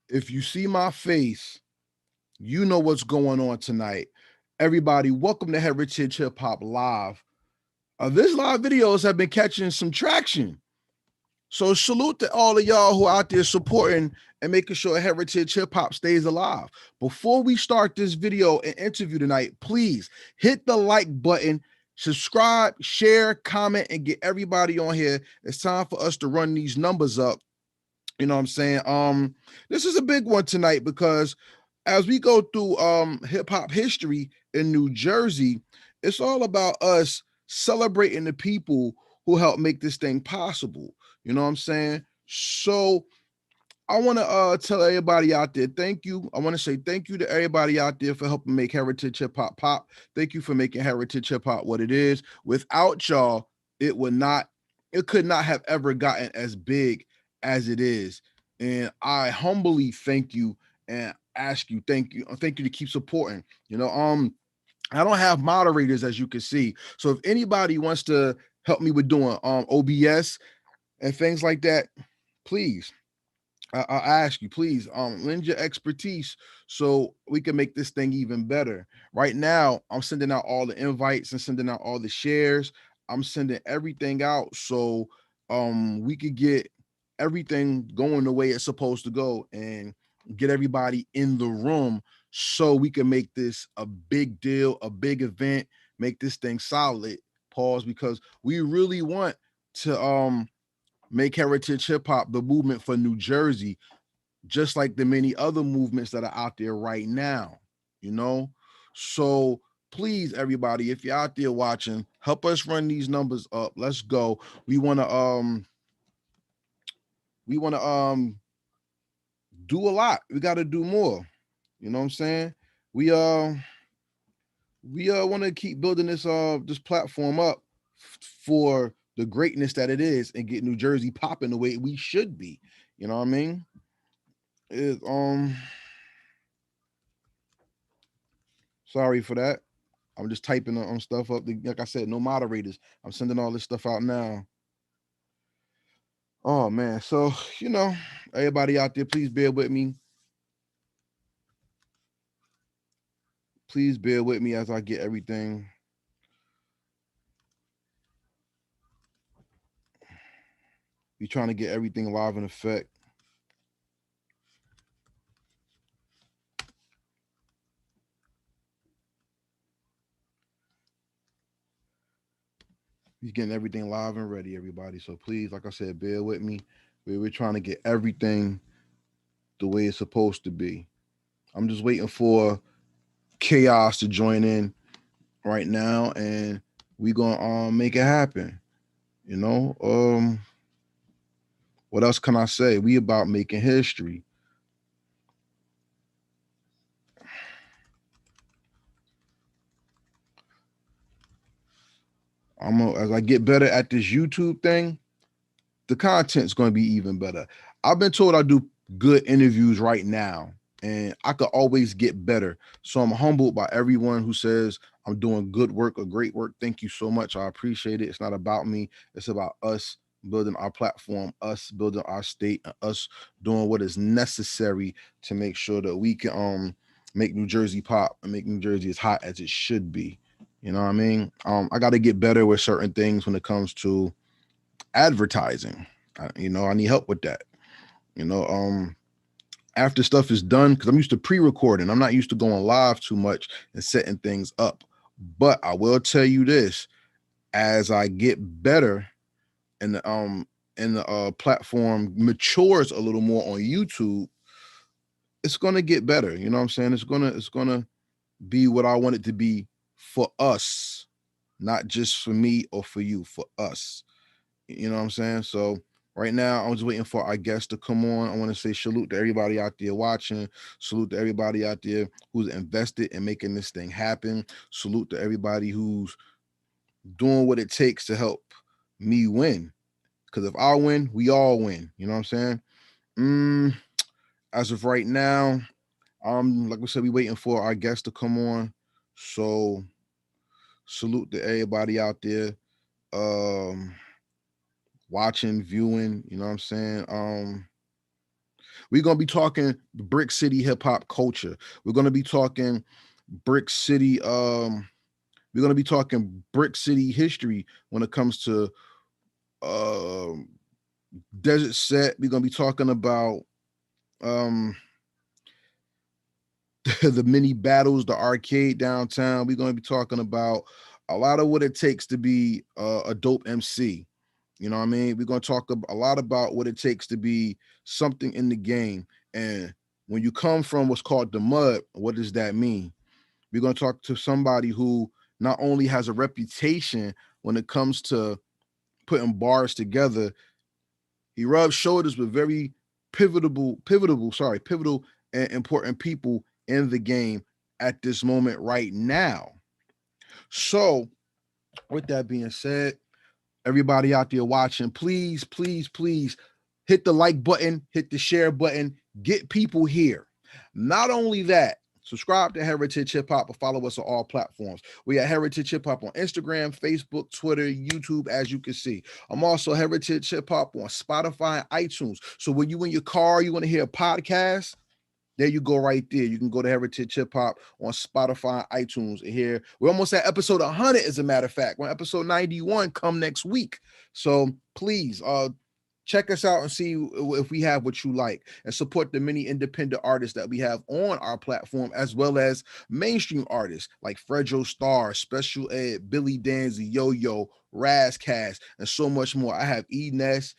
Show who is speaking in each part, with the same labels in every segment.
Speaker 1: If you see my face, you know what's going on tonight. Everybody, welcome to Heritage Hip Hop Live. This live videos have been catching some traction. So salute to all of y'all who are out there supporting and making sure Heritage Hip Hop stays alive. Before we start this video and interview tonight, please hit the like button, subscribe, share, comment, and get everybody on here. It's time for us to run these numbers up. You know what I'm saying? This is a big one tonight because as we go through hip hop history in New Jersey, it's all about us celebrating the people who helped make this thing possible. You know what I'm saying? So I want to tell everybody out there, thank you. I want to say thank you to everybody out there for helping make Heritage Hip Hop pop. Thank you for making Heritage Hip Hop what it is. Without y'all, it could not have ever gotten as big as it is. And I humbly thank you and ask you, thank you to keep supporting. I don't have moderators as you can see. So if anybody wants to help me with doing OBS and things like that, please I ask you, please, lend your expertise so we can make this thing even better. Right now, I'm sending out all the invites and sending out all the shares. I'm sending everything out so we could get everything going the way it's supposed to go and get everybody in the room so we can make this a big deal, a big event, make this thing solid. Pause, because we really want to make Heritage Hip Hop the movement for New Jersey, just like the many other movements that are out there right now, you know? So please, everybody, if you're out there watching, help us run these numbers up. Let's go. We wanna do a lot. We gotta do more. You know what I'm saying? We uh we want to keep building this platform up for the greatness that it is and get New Jersey popping the way we should be. You know what I mean? It, sorry for that. I'm just typing on stuff up. Like I said, no moderators. I'm sending all this stuff out now. Oh man. So, everybody out there, please bear with me. Please bear with me as I get everything. We're trying to get everything live in effect. He's getting everything live and ready, everybody. So please, like I said, bear with me. We're trying to get everything the way it's supposed to be. I'm just waiting for Chaos to join in right now, and we gonna make it happen. You know, what else can I say? We about making history. As I get better at this YouTube thing, the content's going to be even better. I've been told I do good interviews right now, and I could always get better. So I'm humbled by everyone who says I'm doing good work or great work. Thank you so much. I appreciate it. It's not about me. It's about us building our platform, us building our state, and us doing what is necessary to make sure that we can make New Jersey pop and make New Jersey as hot as it should be. You know what I mean? I got to get better with certain things when it comes to advertising. I need help with that. You know, after stuff is done, because I'm used to pre-recording. I'm not used to going live too much and setting things up. But I will tell you this: as I get better and the platform matures a little more on YouTube, it's gonna get better. You know what I'm saying? It's gonna be what I want it to be for us, not just for me or for you, for us. You know what I'm saying? So right now, I'm just waiting for our guests to come on. I want to say salute to everybody out there watching. Salute to everybody out there who's invested in making this thing happen. Salute to everybody who's doing what it takes to help me win. Because if I win, we all win. You know what I'm saying? Mm, as of right now, like we said, we waiting for our guests to come on. So salute to everybody out there. Um, watching, viewing, you know what I'm saying? We're gonna be talking Brick City hip hop culture. We're gonna be talking Brick City. We're gonna be talking Brick City history when it comes to um Desert Set. We're gonna be talking about um the mini battles, the arcade downtown. We're gonna be talking about a lot of what it takes to be a dope MC. You know what I mean? We're gonna talk a lot about what it takes to be something in the game. And when you come from what's called the mud, what does that mean? We're gonna talk to somebody who not only has a reputation when it comes to putting bars together, he rubs shoulders with very pivotal and important people in the game at this moment right now. So, with that being said, everybody out there watching, please, please, please hit the like button, hit the share button, get people here. Not only that, subscribe to Heritage Hip Hop or follow us on all platforms. We are Heritage Hip Hop on Instagram, Facebook, Twitter, YouTube, as you can see. I'm also Heritage Hip Hop on Spotify and iTunes. So when you in your car, you want to hear a podcast, there you go right there. You can go to Heritage Hip Hop on Spotify, iTunes. And here we're almost at episode 100, as a matter of fact. When episode 91 come next week. So please check us out and see if we have what you like, and support the many independent artists that we have on our platform, as well as mainstream artists like Fredro Starr, Special Ed, Billy Danzy, Yo-Yo, Razcast, and so much more. I have E-Ness,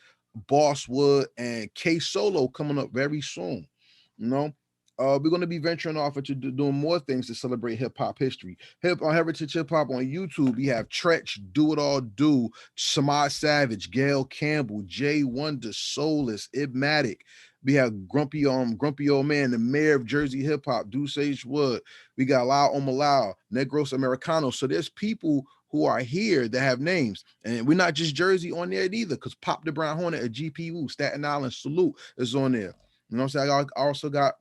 Speaker 1: Bosswood, and K Solo coming up very soon. You know, we're going to be venturing off into doing more things to celebrate hip hop history. Heritage Hip Hop on YouTube, we have Tretch, Do It All Do, Samad Savage, Gail Campbell, Jay Wonder, Soulless, Ibmatic. We have Grumpy Old Man, the mayor of Jersey Hip Hop, Deuce Wood. We got Lau Omalau, Negros Americanos. So there's people who are here that have names. And we're not just Jersey on there either, because Pop the Brown Hornet at GPU, Staten Island Salute is on there. You know what I'm saying? I also got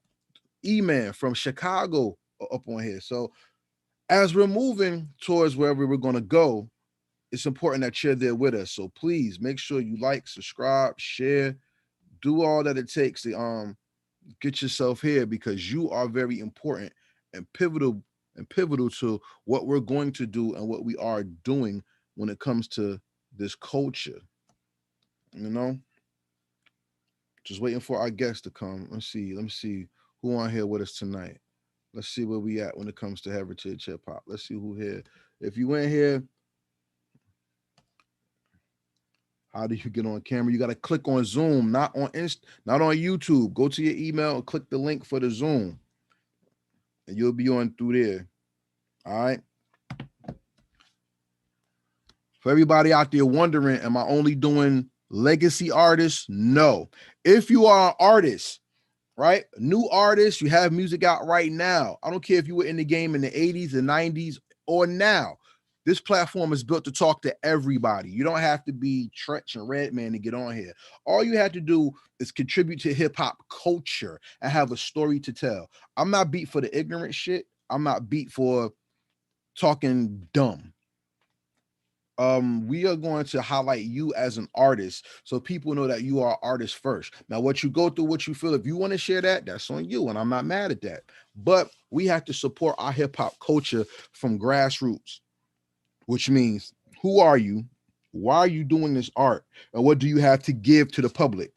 Speaker 1: E-Man from Chicago up on here. So as we're moving towards wherever we're going to go, it's important that you're there with us. So please make sure you like, subscribe, share, do all that it takes to get yourself here, because you are very important and pivotal to what we're going to do and what we are doing when it comes to this culture. You know, just waiting for our guests to come. Let me see who on here with us tonight. Let's see where we at when it comes to Heritage Hip Hop. Let's see who here. If you in here, how do you get on camera? You got to click on Zoom, not on not on YouTube. Go to your email and click the link for the Zoom, and you'll be on through there. All right. For everybody out there wondering, am I only doing legacy artists? No. If you are an artist, right? New artists, you have music out right now. I don't care if you were in the game in the 80s, the 90s, or now. This platform is built to talk to everybody. You don't have to be Tretch and Redman to get on here. All you have to do is contribute to hip hop culture and have a story to tell. I'm not beat for the ignorant shit. I'm not beat for talking dumb. We are going to highlight you as an artist, so people know that you are an artist first. Now, what you go through, what you feel, if you want to share that, that's on you, and I'm not mad at that. But we have to support our hip hop culture from grassroots, which means, who are you? Why are you doing this art? And what do you have to give to the public?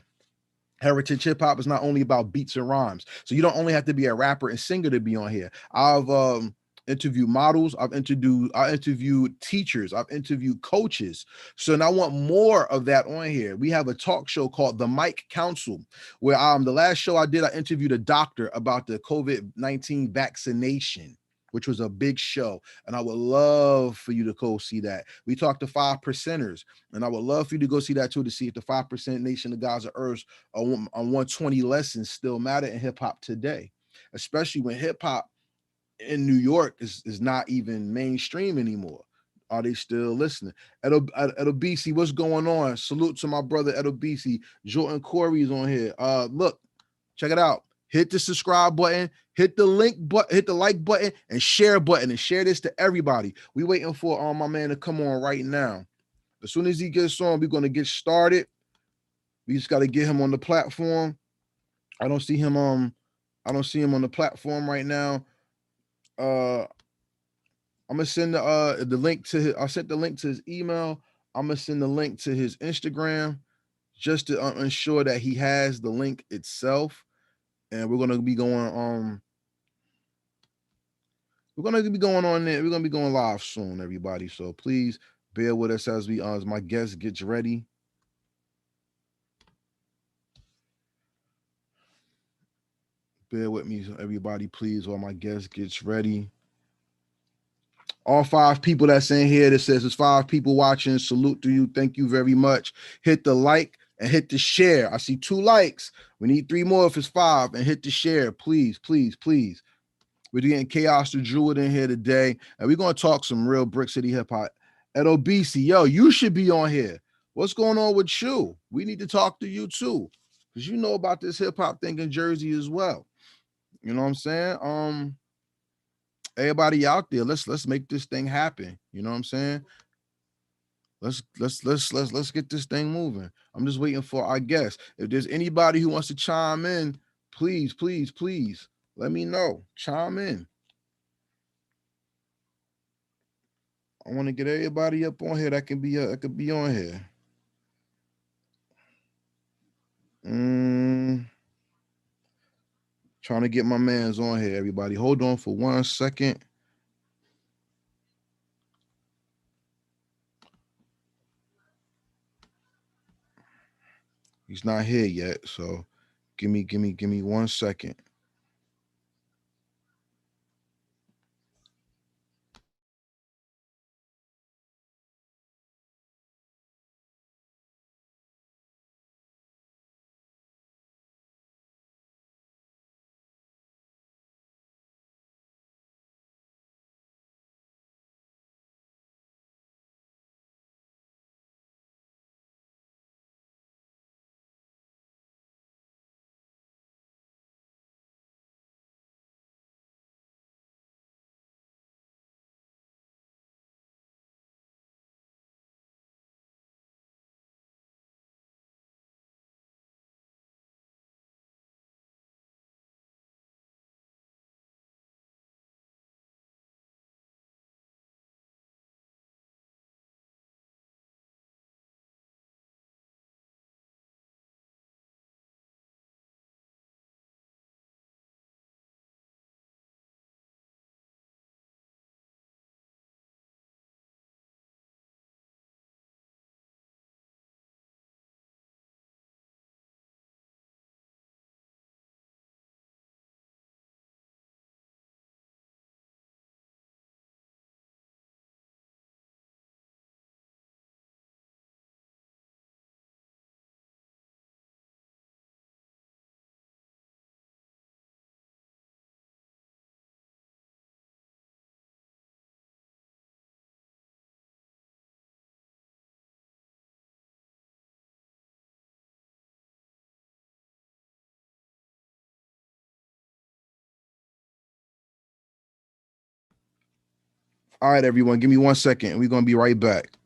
Speaker 1: Heritage Hip Hop is not only about beats and rhymes. So you don't only have to be a rapper and singer to be on here. I've interviewed models, I've interviewed teachers, I've interviewed coaches. So now I want more of that on here. We have a talk show called The Mike Council, where the last show I did, I interviewed a doctor about the COVID-19 vaccination, which was a big show. And I would love for you to go see that. We talked to 5%ers, and I would love for you to go see that too, to see if the 5% Nation of Gods of Earth on 120 lessons still matter in hip hop today, especially when hip hop in New York is not even mainstream anymore. Are they still listening? Edo BC, what's going on? Salute to my brother Edo BC. Jordan Corey is on here. Look, check it out. Hit the subscribe button, hit the link button, hit the like button, and share button, and share this to everybody. We waiting for my man to come on right now. As soon as he gets on, we're gonna get started. We just got to get him on the platform. I don't see him I don't see him on the platform right now. I'm gonna send the link to his, I sent the link to his email. I'm gonna send the link to his Instagram just to ensure that he has the link itself. And we're gonna be going we're gonna be going on there. We're gonna be going live soon, everybody. So please bear with us as we as my guest gets ready. Bear with me, everybody, please, while my guest gets ready. All 5 people that's in here that says there's 5 people watching. Salute to you. Thank you very much. Hit the like and hit the share. I see 2 likes. We need 3 more if it's 5. And hit the share, please, please, please. We're getting Kaos Da Druid in here today, and we're gonna talk some real Brick City hip hop. At OBC, yo, you should be on here. What's going on with you? We need to talk to you too, because you know about this hip hop thing in Jersey as well. You know what I'm saying? Everybody out there, let's make this thing happen. You know what I'm saying? Let's get this thing moving. I'm just waiting for our guests. If there's anybody who wants to chime in, please, please, please let me know. Chime in. I want to get everybody up on here that could be on here. Trying to get my man's on here, everybody. Hold on for 1 second. He's not here yet, so give me 1 second. All right, everyone, give me 1 second. We're gonna be right back.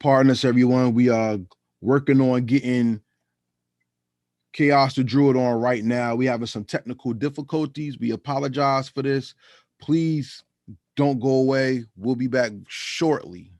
Speaker 1: Pardon us, everyone. We are working on getting Kaos Da Druid on right now. We having some technical difficulties. We apologize for this. Please don't go away. We'll be back shortly.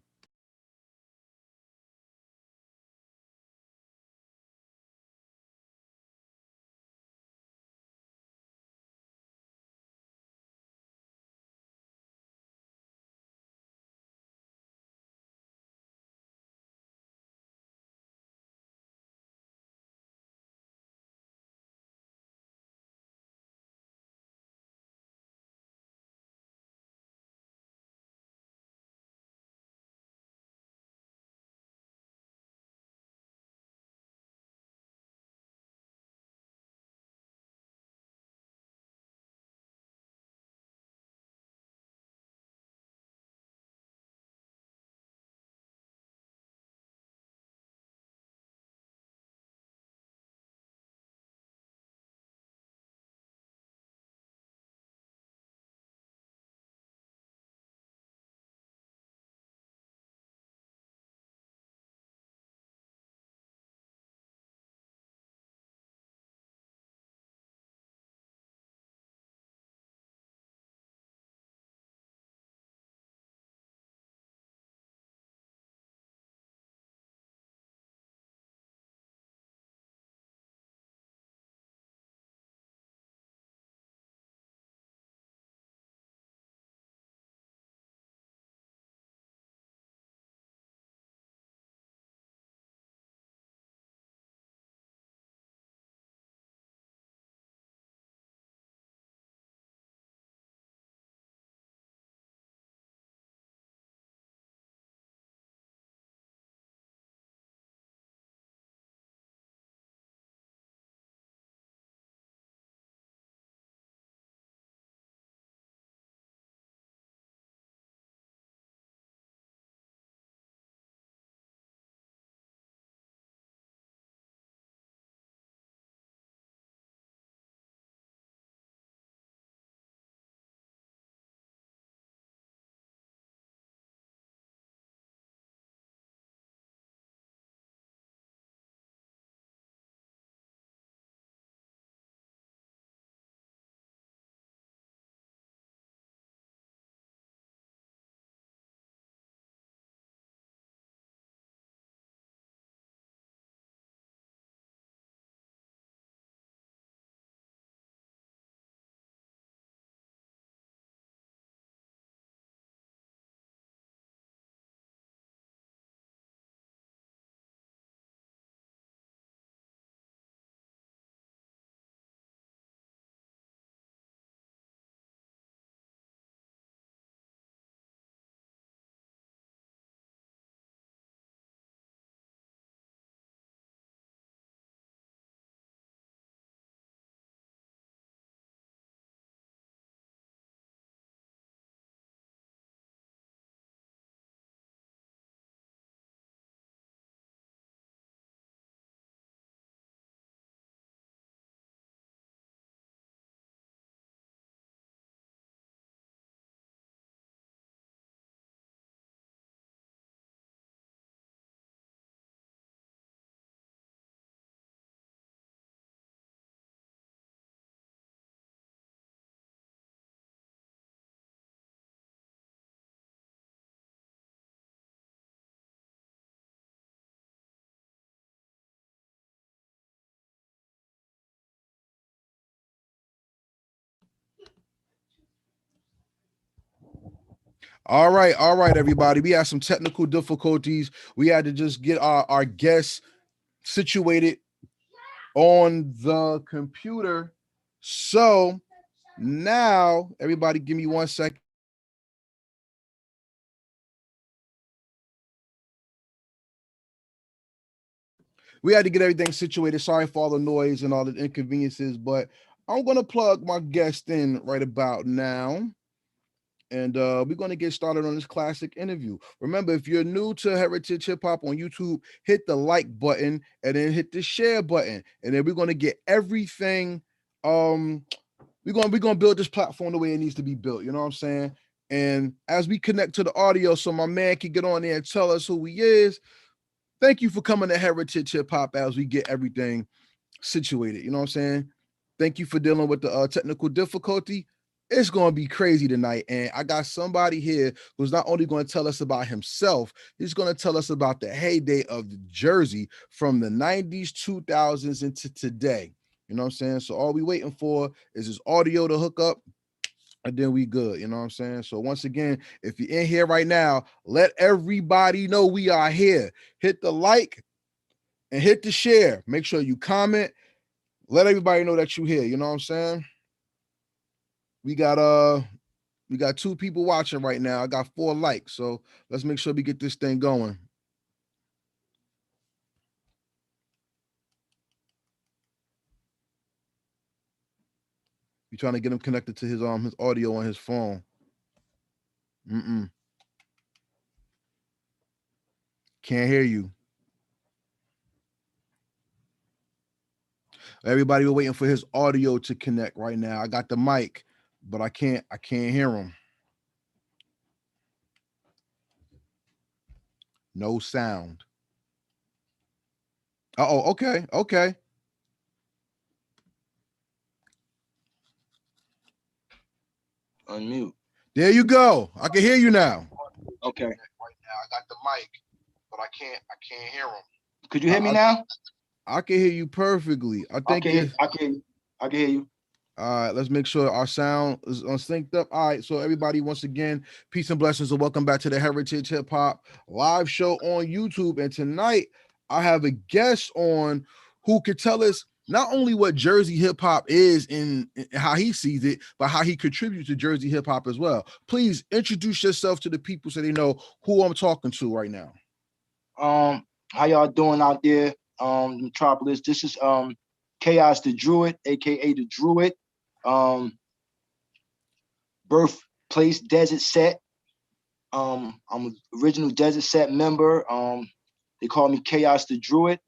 Speaker 1: All right, everybody. We had some technical difficulties. We had to just get our guests situated on the computer. So now, everybody, give me 1 second. We had to get everything situated. Sorry for all the noise and all the inconveniences, but I'm going to plug my guest in right about now. And we're going to get started on this classic interview. Remember, if you're new to Heritage Hip Hop on YouTube, hit the like button and then hit the share button. And then we're going to get everything. We're gonna build this platform the way it needs to be built. You know what I'm saying? And as we connect to the audio so my man can get on there and tell us who he is, thank you for coming to Heritage Hip Hop as we get everything situated. You know what I'm saying? Thank you for dealing with the technical difficulty. It's going to be crazy tonight. And I got somebody here who's not only going to tell us about himself, he's going to tell us about the heyday of the Jersey from the 90s, 2000s into today. You know what I'm saying? So all we waiting for is his audio to hook up, and then we good. You know what I'm saying? So once again, if you're in here right now, let everybody know we are here. Hit the like and hit the share. Make sure you comment. Let everybody know that you're here. You know what I'm saying? We got 2 people watching right now. I got 4 likes. So let's make sure we get this thing going. You're trying to get him connected to his audio on his phone. Can't hear you. Everybody, we're waiting for his audio to connect right now. I got the mic, but I can't hear him. No sound. Uh-oh, okay.
Speaker 2: Unmute.
Speaker 1: There you go. I can hear you now.
Speaker 2: Okay.
Speaker 1: Right now, I got the mic, but I can't hear him.
Speaker 2: Could you hear me now?
Speaker 1: I can hear you perfectly. I can
Speaker 2: hear you.
Speaker 1: All right, let's make sure our sound is synced up. All right, so everybody, once again, peace and blessings, and welcome back to the Heritage Hip Hop live show on YouTube. And tonight, I have a guest on who could tell us not only what Jersey hip hop is and how he sees it, but how he contributes to Jersey hip hop as well. Please introduce yourself to the people so they know who I'm talking to right now.
Speaker 2: How y'all doing out there, Metropolis? This is Kaos Da Druid, aka the Druid. Birthplace Desert Set. I'm an original Desert Set member. They call me Kaos Da Druid.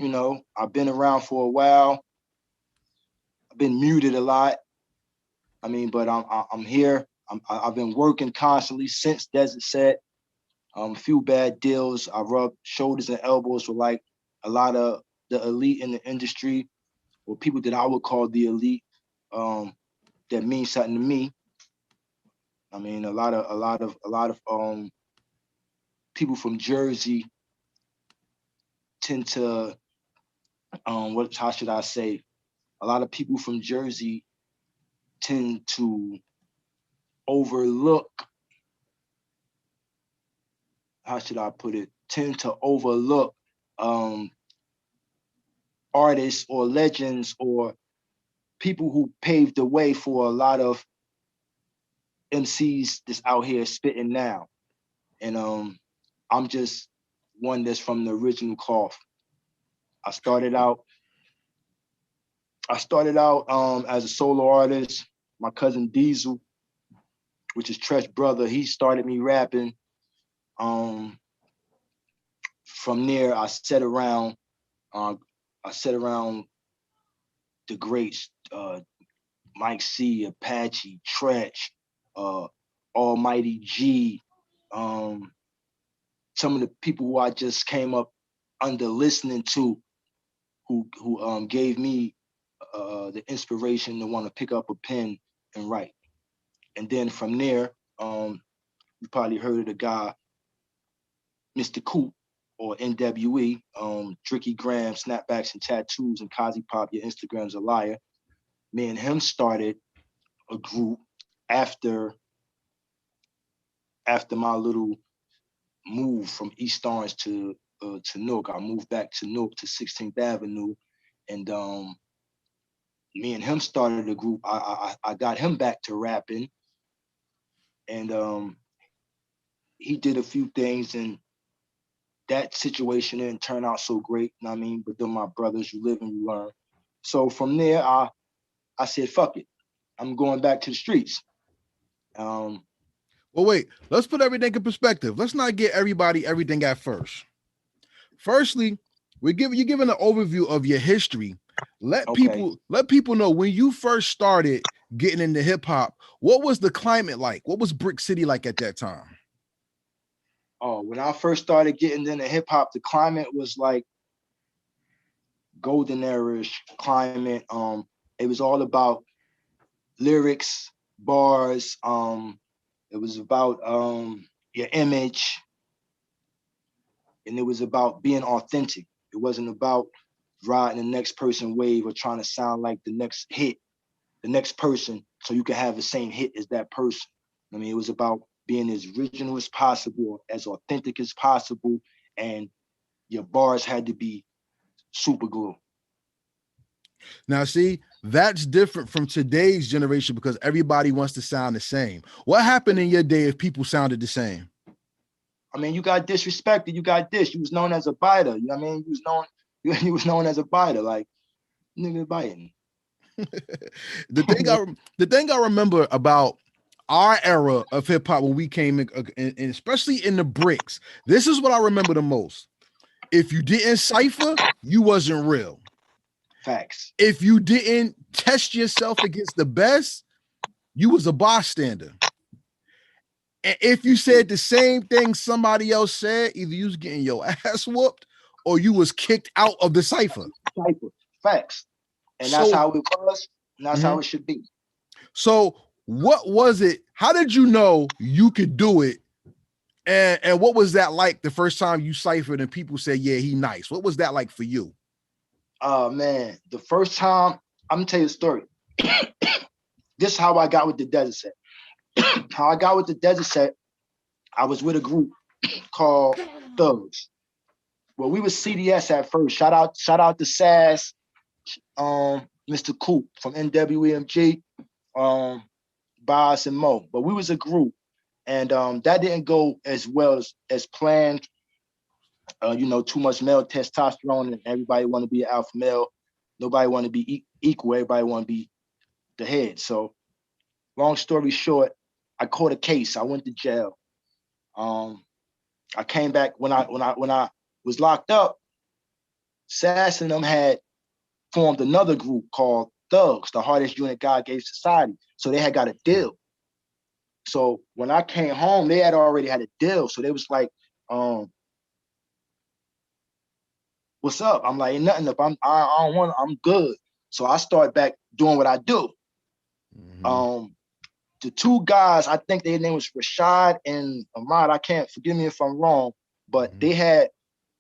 Speaker 2: You know, I've been around for a while. I've been muted a lot. I mean, but I'm here. I've been working constantly since Desert Set. A few bad deals. I rubbed shoulders and elbows with like a lot of the elite in the industry, or people that I would call the elite. That means something to me. I mean, a lot of people from Jersey tend to how should I say? A lot of people from Jersey tend to overlook, how should I put it? Tend to overlook artists or legends or people who paved the way for a lot of MCs that's out here spitting now. And I'm just one that's from the original cloth. I started out as a solo artist. My cousin Diesel, which is Tresh brother, he started me rapping. From there, I set around the greats, Mike C, Apache, Tresh, Almighty G, some of the people who I just came up under listening to, who gave me the inspiration to want to pick up a pen and write. And then from there, you probably heard of the guy, Mr. Coop, or NWE, Dricky Graham, Snapbacks and Tattoos, and Kazi Pop, Your Instagram's a Liar. Me and him started a group after my little move from East Orange to Newark. I moved back to Newark to 16th Avenue, and me and him started a group. I got him back to rapping, and he did a few things, and that situation didn't turn out so great. I mean, but then my brothers, you live and you learn. So from there, I said, fuck it, I'm going back to the streets.
Speaker 1: Well, wait, let's put everything in perspective. Let's not get everybody everything at first. Firstly, you're giving an overview of your history. Let people know when you first started getting into hip hop, what was the climate like? What was Brick City like at that time?
Speaker 2: Oh, when I first started getting into hip hop, the climate was like golden era-ish climate. It was all about lyrics, bars. It was about your image, and it was about being authentic. It wasn't about riding the next person wave or trying to sound like the next hit, the next person, so you can have the same hit as that person. I mean, it was about being as original as possible, as authentic as possible, and your bars had to be super glue.
Speaker 1: Now, see, that's different from today's generation because everybody wants to sound the same. What happened in your day if people sounded the same?
Speaker 2: I mean, you got disrespected, you got this. You was known as a biter. You know what I mean? You was known as a biter, like nigga biting.
Speaker 1: the thing I remember about our era of hip hop when we came in, and especially in the bricks, this is what I remember the most. If you didn't cipher, you wasn't real.
Speaker 2: Facts.
Speaker 1: If you didn't test yourself against the best, you was a bystander. And if you said the same thing somebody else said, either you was getting your ass whooped or you was kicked out of the cipher.
Speaker 2: Facts. And that's how it was, and that's how it should be.
Speaker 1: So what was it? How did you know you could do it? And what was that like the first time you ciphered and people said, yeah, he nice? What was that like for you?
Speaker 2: Oh man, the first time, I'm gonna tell you a story. This is how I got with the Desert Set. How I got with the Desert Set, I was with a group called Thugs. Well, we was CDS at first. Shout out to Sass, Mr. Coop from NWEMG, Boss and Mo. But we was a group, and that didn't go as well as planned. Too much male testosterone, and everybody want to be an alpha male. Nobody want to be equal. Everybody want to be the head. So, long story short, I caught a case. I went to jail. I came back when I was locked up. Sass and them had formed another group called Thugs, the hardest unit God gave society. So they had got a deal. So when I came home, they had already had a deal. So they was like, what's up? I'm like, ain't nothing up. I'm good. So I start back doing what I do. Mm-hmm. The two guys, I think their name was Rashad and Ahmad. I can't, forgive me if I'm wrong, but they had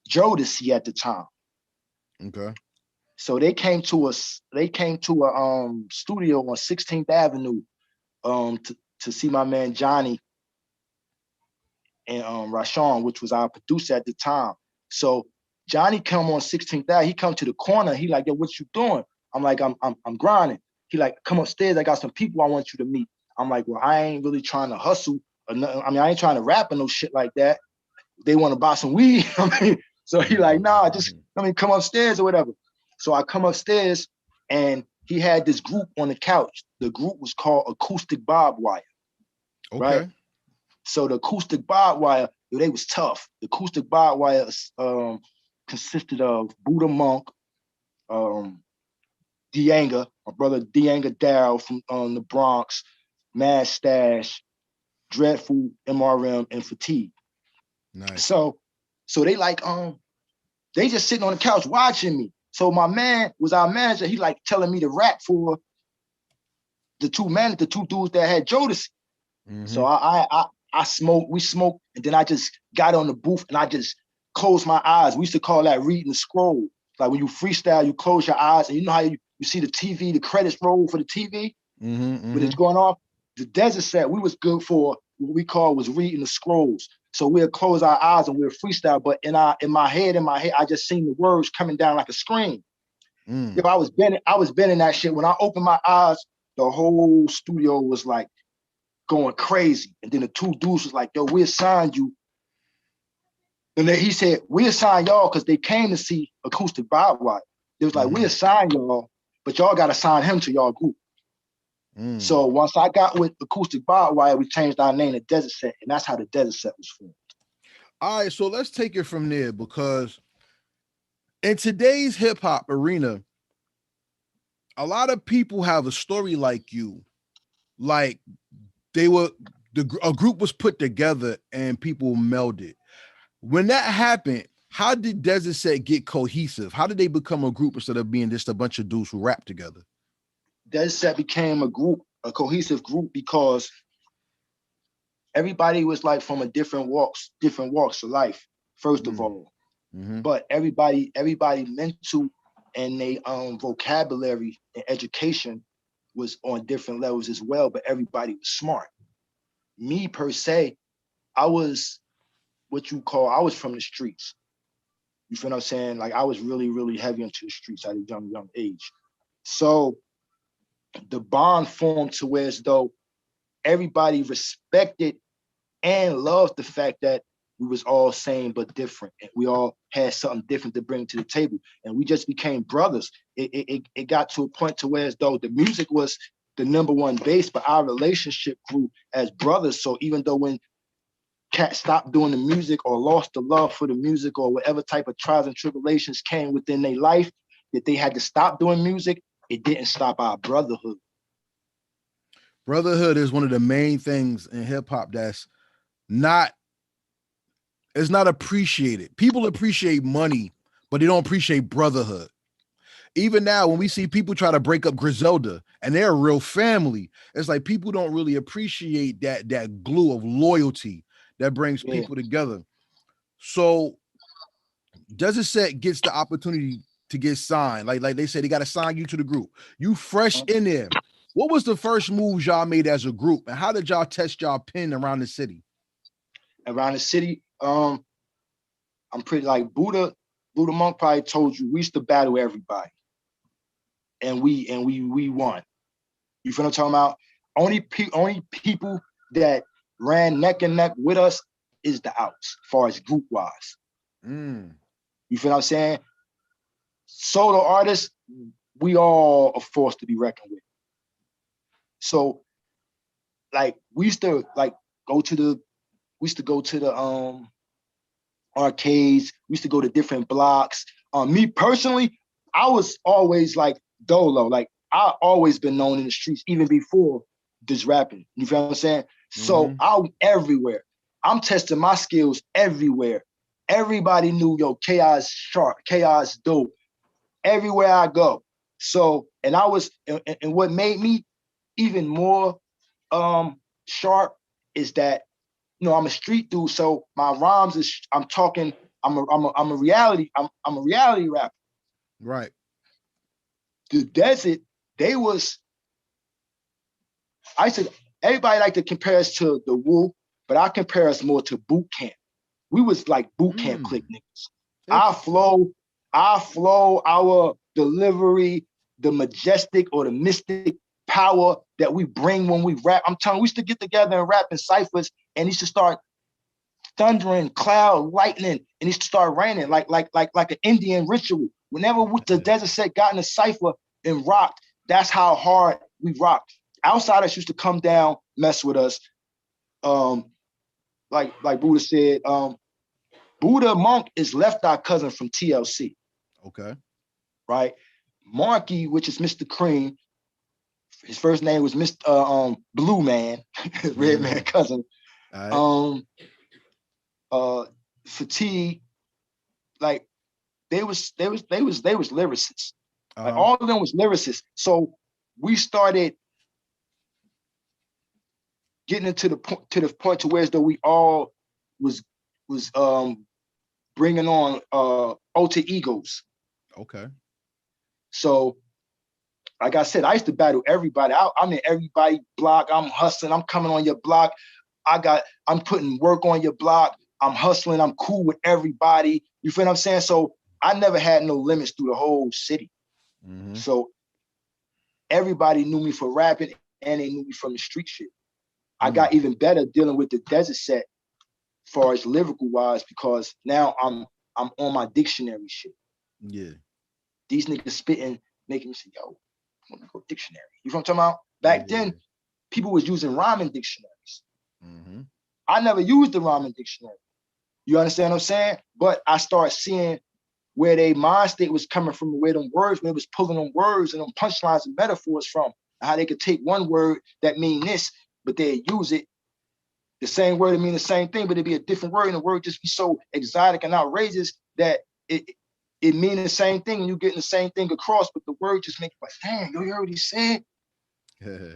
Speaker 2: Jodeci at the time.
Speaker 1: Okay.
Speaker 2: So they came to a studio on 16th Avenue to see my man Johnny and Rashawn, which was our producer at the time. So Johnny come on 16th Ave. He come to the corner. He like, yo, what you doing? I'm like, I'm grinding. He like, come upstairs. I got some people I want you to meet. I'm like, well, I ain't really trying to hustle. I ain't trying to rap or no shit like that. They want to buy some weed. So he like, nah, just come upstairs or whatever. So I come upstairs and he had this group on the couch. The group was called Acoustic Barbed Wire. Okay. Right? So the Acoustic Barbed Wire, they was tough. The Acoustic Barbed Wire consisted of Buddha Monk, D'Anga, my brother D'Anga Darryl from the Bronx, Mad Stash, Dreadful, MRM, and Fatigue. Nice. So they like, they just sitting on the couch watching me. So my man was our manager. He like telling me to rap for the two dudes that had Jodeci. Mm-hmm. So I smoked, we smoked, and then I just got on the booth and I just closed my eyes. We used to call that reading the scroll. Like when you freestyle, you close your eyes and you know how you see the TV, the credits roll for the TV, but it's going off. The Desert Set, we was good for what we call was reading the scrolls. So we'll close our eyes and we'll freestyle, but in my head, I just seen the words coming down like a scream. If I was bending that shit. When I opened my eyes, the whole studio was like going crazy. And then the two dudes was like, yo, we assigned you. And then he said, we assigned y'all because they came to see Acoustic Barbed Wire. They was like, we assigned y'all, but y'all got to sign him to y'all group. So once I got with Acoustic Barbed Wire, we changed our name to Desert Set, and that's how the Desert Set was formed.
Speaker 1: All right, so let's take it from there, because in today's hip hop arena, a lot of people have a story like you like a group was put together and people melded. When that happened, how did Desert Set get cohesive? How did they become a group instead of being just a bunch of dudes who rap together?
Speaker 2: Desert Set became a group, a cohesive group, because everybody was like from a different walks of life, first of all.
Speaker 1: Mm-hmm.
Speaker 2: But everybody mental and they vocabulary and education was on different levels as well, but everybody was smart. Me per se, I was I was from the streets. You feel what I'm saying? Like I was really, really heavy into the streets at a young age. So the bond formed to where as though everybody respected and loved the fact that we was all same but different, and we all had something different to bring to the table, and we just became brothers. It got to a point to where as though the music was the number one base, but our relationship grew as brothers. So even though when cats stopped doing the music or lost the love for the music or whatever type of trials and tribulations came within their life that they had to stop doing music, it didn't stop our brotherhood.
Speaker 1: Brotherhood is one of the main things in hip hop that's not it's not appreciated. People appreciate money, but they don't appreciate brotherhood. Even now, when we see people try to break up Griselda and they're a real family, it's like people don't really appreciate that glue of loyalty that brings
Speaker 2: Yeah.
Speaker 1: people together. So Desert Set gets the opportunity to get signed. Like they said, they got to sign you to the group. You fresh in there. What was the first moves y'all made as a group, and how did y'all test y'all pen around the city?
Speaker 2: Around the city, I'm pretty like Buddha Monk probably told you we used to battle everybody, and we won. You feel what I'm talking about? Only people that ran neck and neck with us is the outs, as far as group wise. You feel what I'm saying? Solo artists, we all are forced to be reckoned with. So, like, we used to go to the arcades. We used to go to different blocks. Me personally, I was always like dolo. Like I always been known in the streets even before this rapping. You feel what I'm saying? So I'm everywhere. I'm testing my skills everywhere. Everybody knew, yo, Chaos sharp, Chaos dope. Everywhere I go. So, and I was, and what made me even more sharp is that, you know, I'm a street dude, so my rhymes is I'm talking. I'm a reality rapper.
Speaker 1: Right.
Speaker 2: The Desert, they was. I said everybody like to compare us to the Wu, but I compare us more to boot camp. We was like boot camp click niggas. Our flow, our delivery, the majestic or the mystic power that we bring when we rap. I'm telling you, we used to get together and rap in ciphers, and used to start thundering, cloud, lightning, and used to start raining like an Indian ritual. Whenever the Desert Set got in a cipher and rocked, that's how hard we rocked. Outsiders used to come down, mess with us. Like Buddha said, Buddha Monk is Left Eye cousin from TLC.
Speaker 1: Okay.
Speaker 2: Right? Marky, which is Mr. Cream, his first name was Mr. Blue Man, Red Man cousin. Right. Fatigue, like they was lyricists. Like all of them was lyricists. So we started getting into the point to where as though we all was bringing on alter egos.
Speaker 1: Okay.
Speaker 2: So, like I said, I used to battle everybody. I'm in everybody's block. I'm hustling. I'm coming on your block. I'm putting work on your block. I'm hustling. I'm cool with everybody. You feel what I'm saying? So I never had no limits through the whole city. So everybody knew me for rapping, and they knew me from the street shit. I got even better dealing with the Desert Set as far as lyrical wise, because now I'm on my dictionary shit.
Speaker 1: Yeah.
Speaker 2: These niggas spitting, making me say, yo, I'm gonna go dictionary. You know what I'm talking about? Back then, people was using rhyming dictionaries. I never used the rhyming dictionary. You understand what I'm saying? But I started seeing where their mind state was coming from, where them words, where it was pulling them words and them punchlines and metaphors from. how they could take one word that mean this, but they use it the same word to mean the same thing, but it'd be a different word, and the word just be so exotic and outrageous that it mean the same thing, and you getting the same thing across, but the word just make you like, dang, you heard what he said.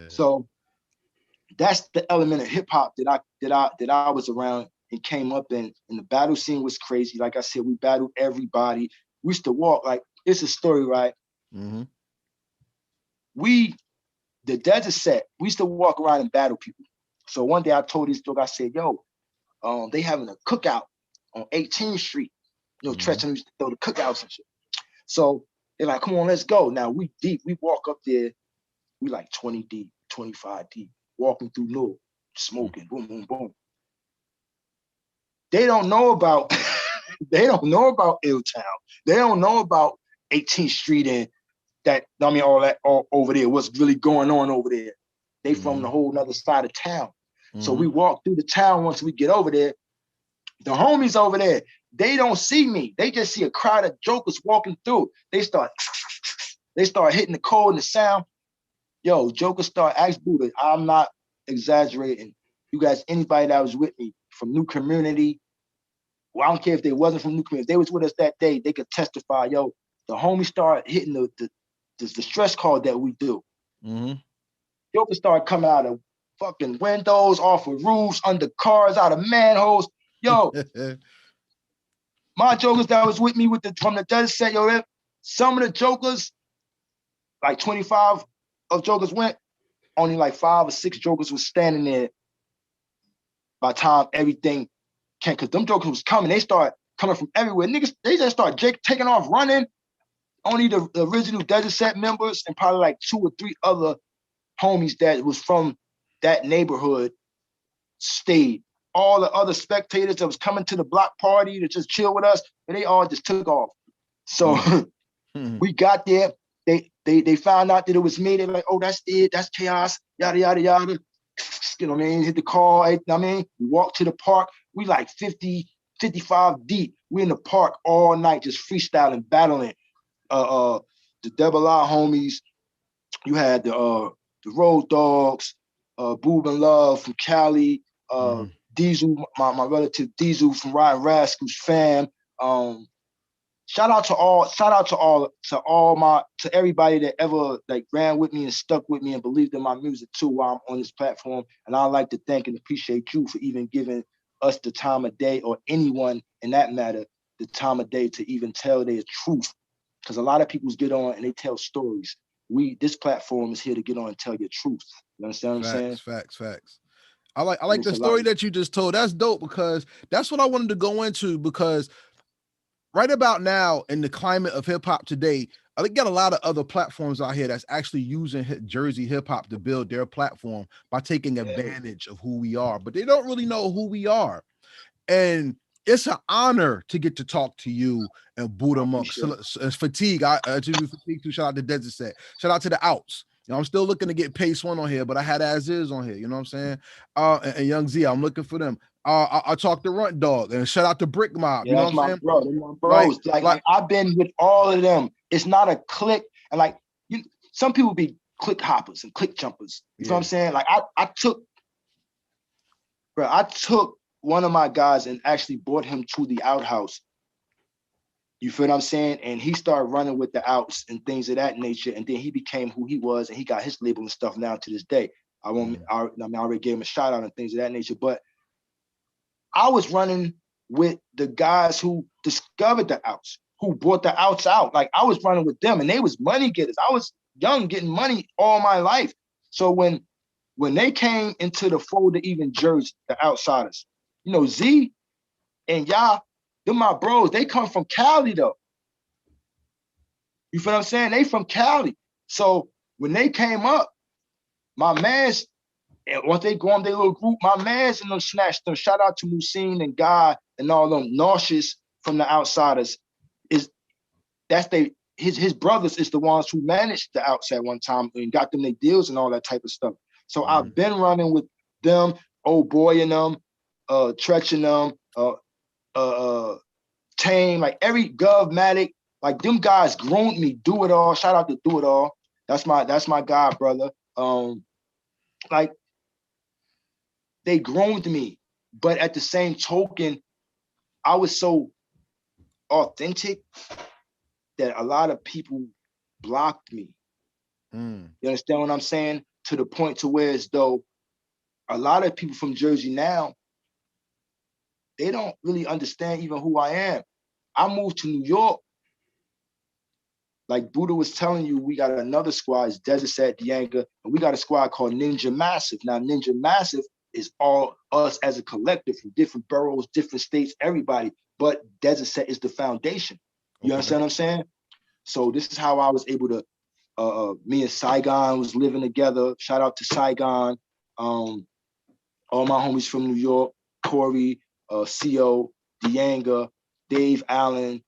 Speaker 2: So that's the element of hip hop that I was around and came up in. And the battle scene was crazy. Like I said, we battled everybody. We used to walk, like, it's a story, right?
Speaker 1: Mm-hmm.
Speaker 2: The desert set, we used to walk around and battle people. So one day I told this dog, I said, yo, they having a cookout on 18th Street. You know, Tretch used to throw the cookouts and shit. So they're like, come on, let's go. Now we deep. We walk up there. We like 20 deep, 25 deep, walking through Newark, smoking, boom, boom, boom. They don't know about they don't know about Illtown. They don't know about 18th Street and that, I mean, all over there, what's really going on over there. They from the whole other side of town. So we walk through the town. Once we get over there, the homies over there, they don't see me. They just see a crowd of jokers walking through. They start hitting the code and the sound. Yo, jokers start ask Buddha. I'm not exaggerating. You guys, anybody that was with me from New Community, well, I don't care if they wasn't from New Community. If they was with us that day, they could testify. Yo, the homies start hitting the stress card that we do. Jokers start coming out of fucking windows, off of roofs, under cars, out of manholes. Yo, my jokers that was with me from the desert set, yo, some of the jokers, like 25 of jokers went, only like 5 or 6 jokers was standing there by the time everything came, because them jokers was coming. They start coming from everywhere. Niggas, they just start taking off running. Only the original desert set members and probably like 2 or 3 other homies that was from that neighborhood stayed. All the other spectators that was coming to the block party to just chill with us, and they all just took off. So we got there. They found out that it was me. They're like, oh, that's it. That's Chaos. Yada, yada, yada. You know what I mean? Hit the car. You know what I mean? We walked to the park. We like 50, 55 deep. We in the park all night just freestyling, battling. The Double R homies. You had the Road Dogs, Boob and Love from Cali, Diesel, my relative Diesel from Ryan Rascal's fam. Shout out to everybody that ever like ran with me and stuck with me and believed in my music too while I'm on this platform. And I'd like to thank and appreciate you for even giving us the time of day, or anyone in that matter, the time of day to even tell their truth. Because a lot of people get on and they tell stories. This platform is here to get on and tell your truth. You understand what I'm saying?
Speaker 1: Facts. I like the story that you just told. That's dope, because that's what I wanted to go into, because right about now in the climate of hip hop today, I think got a lot of other platforms out here that's actually using Jersey hip hop to build their platform by taking advantage of who we are, but they don't really know who we are. And it's an honor to get to talk to you and Buddha Monk. Fatigue. I interviewed Fatigue too. Shout out to Desert Set. Shout out to the Outs. You know, I'm still looking to get Pace One on here, but I had As Is on here. You know what I'm saying? And Young Z, I'm looking for them. I talked to Runt Dog, and shout out to Brick Mob.
Speaker 2: Yeah,
Speaker 1: you know
Speaker 2: that's
Speaker 1: what I'm
Speaker 2: my
Speaker 1: saying?
Speaker 2: bro. They're my bros. Like I've been with all of them. It's not a clique. And like some people be clique hoppers and clique jumpers. You know what I'm saying? Like I took one of my guys and actually brought him to the outhouse. You feel what I'm saying? And he started running with the outs and things of that nature. And then he became who he was, and he got his label and stuff now to this day. I already gave him a shout out and things of that nature. But I was running with the guys who discovered the outs, who brought the outs out. Like I was running with them, and they was money getters. I was young, getting money all my life. So when they came into the fold of even Jersey, the outsiders, you know, Z and y'all, they're my bros. They come from Cali though. You feel what I'm saying? They from Cali. So when they came up, my mans, and once they go on their little group, my mans and them snatched them. Shout out to Lucine and Guy and all them nauseous from the outsiders. His brothers is the ones who managed the outs at one time and got them their deals and all that type of stuff. So I've been running with them, Old Boy and them, Tretch and them, Tame, like every Govmatic, like them guys groomed me. Do It All. Shout out to Do It All. That's my guy, brother. Like they groomed me, but at the same token, I was so authentic that a lot of people blocked me.
Speaker 1: Mm.
Speaker 2: You understand what I'm saying? To the point to where as though a lot of people from Jersey now, they don't really understand even who I am. I moved to New York. Like Buddha was telling you, we got another squad, it's Desert Set, Dianga, and we got a squad called Ninja Massive. Now, Ninja Massive is all us as a collective from different boroughs, different states, everybody. But Desert Set is the foundation. You
Speaker 1: Okay.
Speaker 2: understand what I'm saying? So this is how I was able to. Me and Saigon was living together. Shout out to Saigon. All my homies from New York, Corey, Co, Dianga, Dave Allen,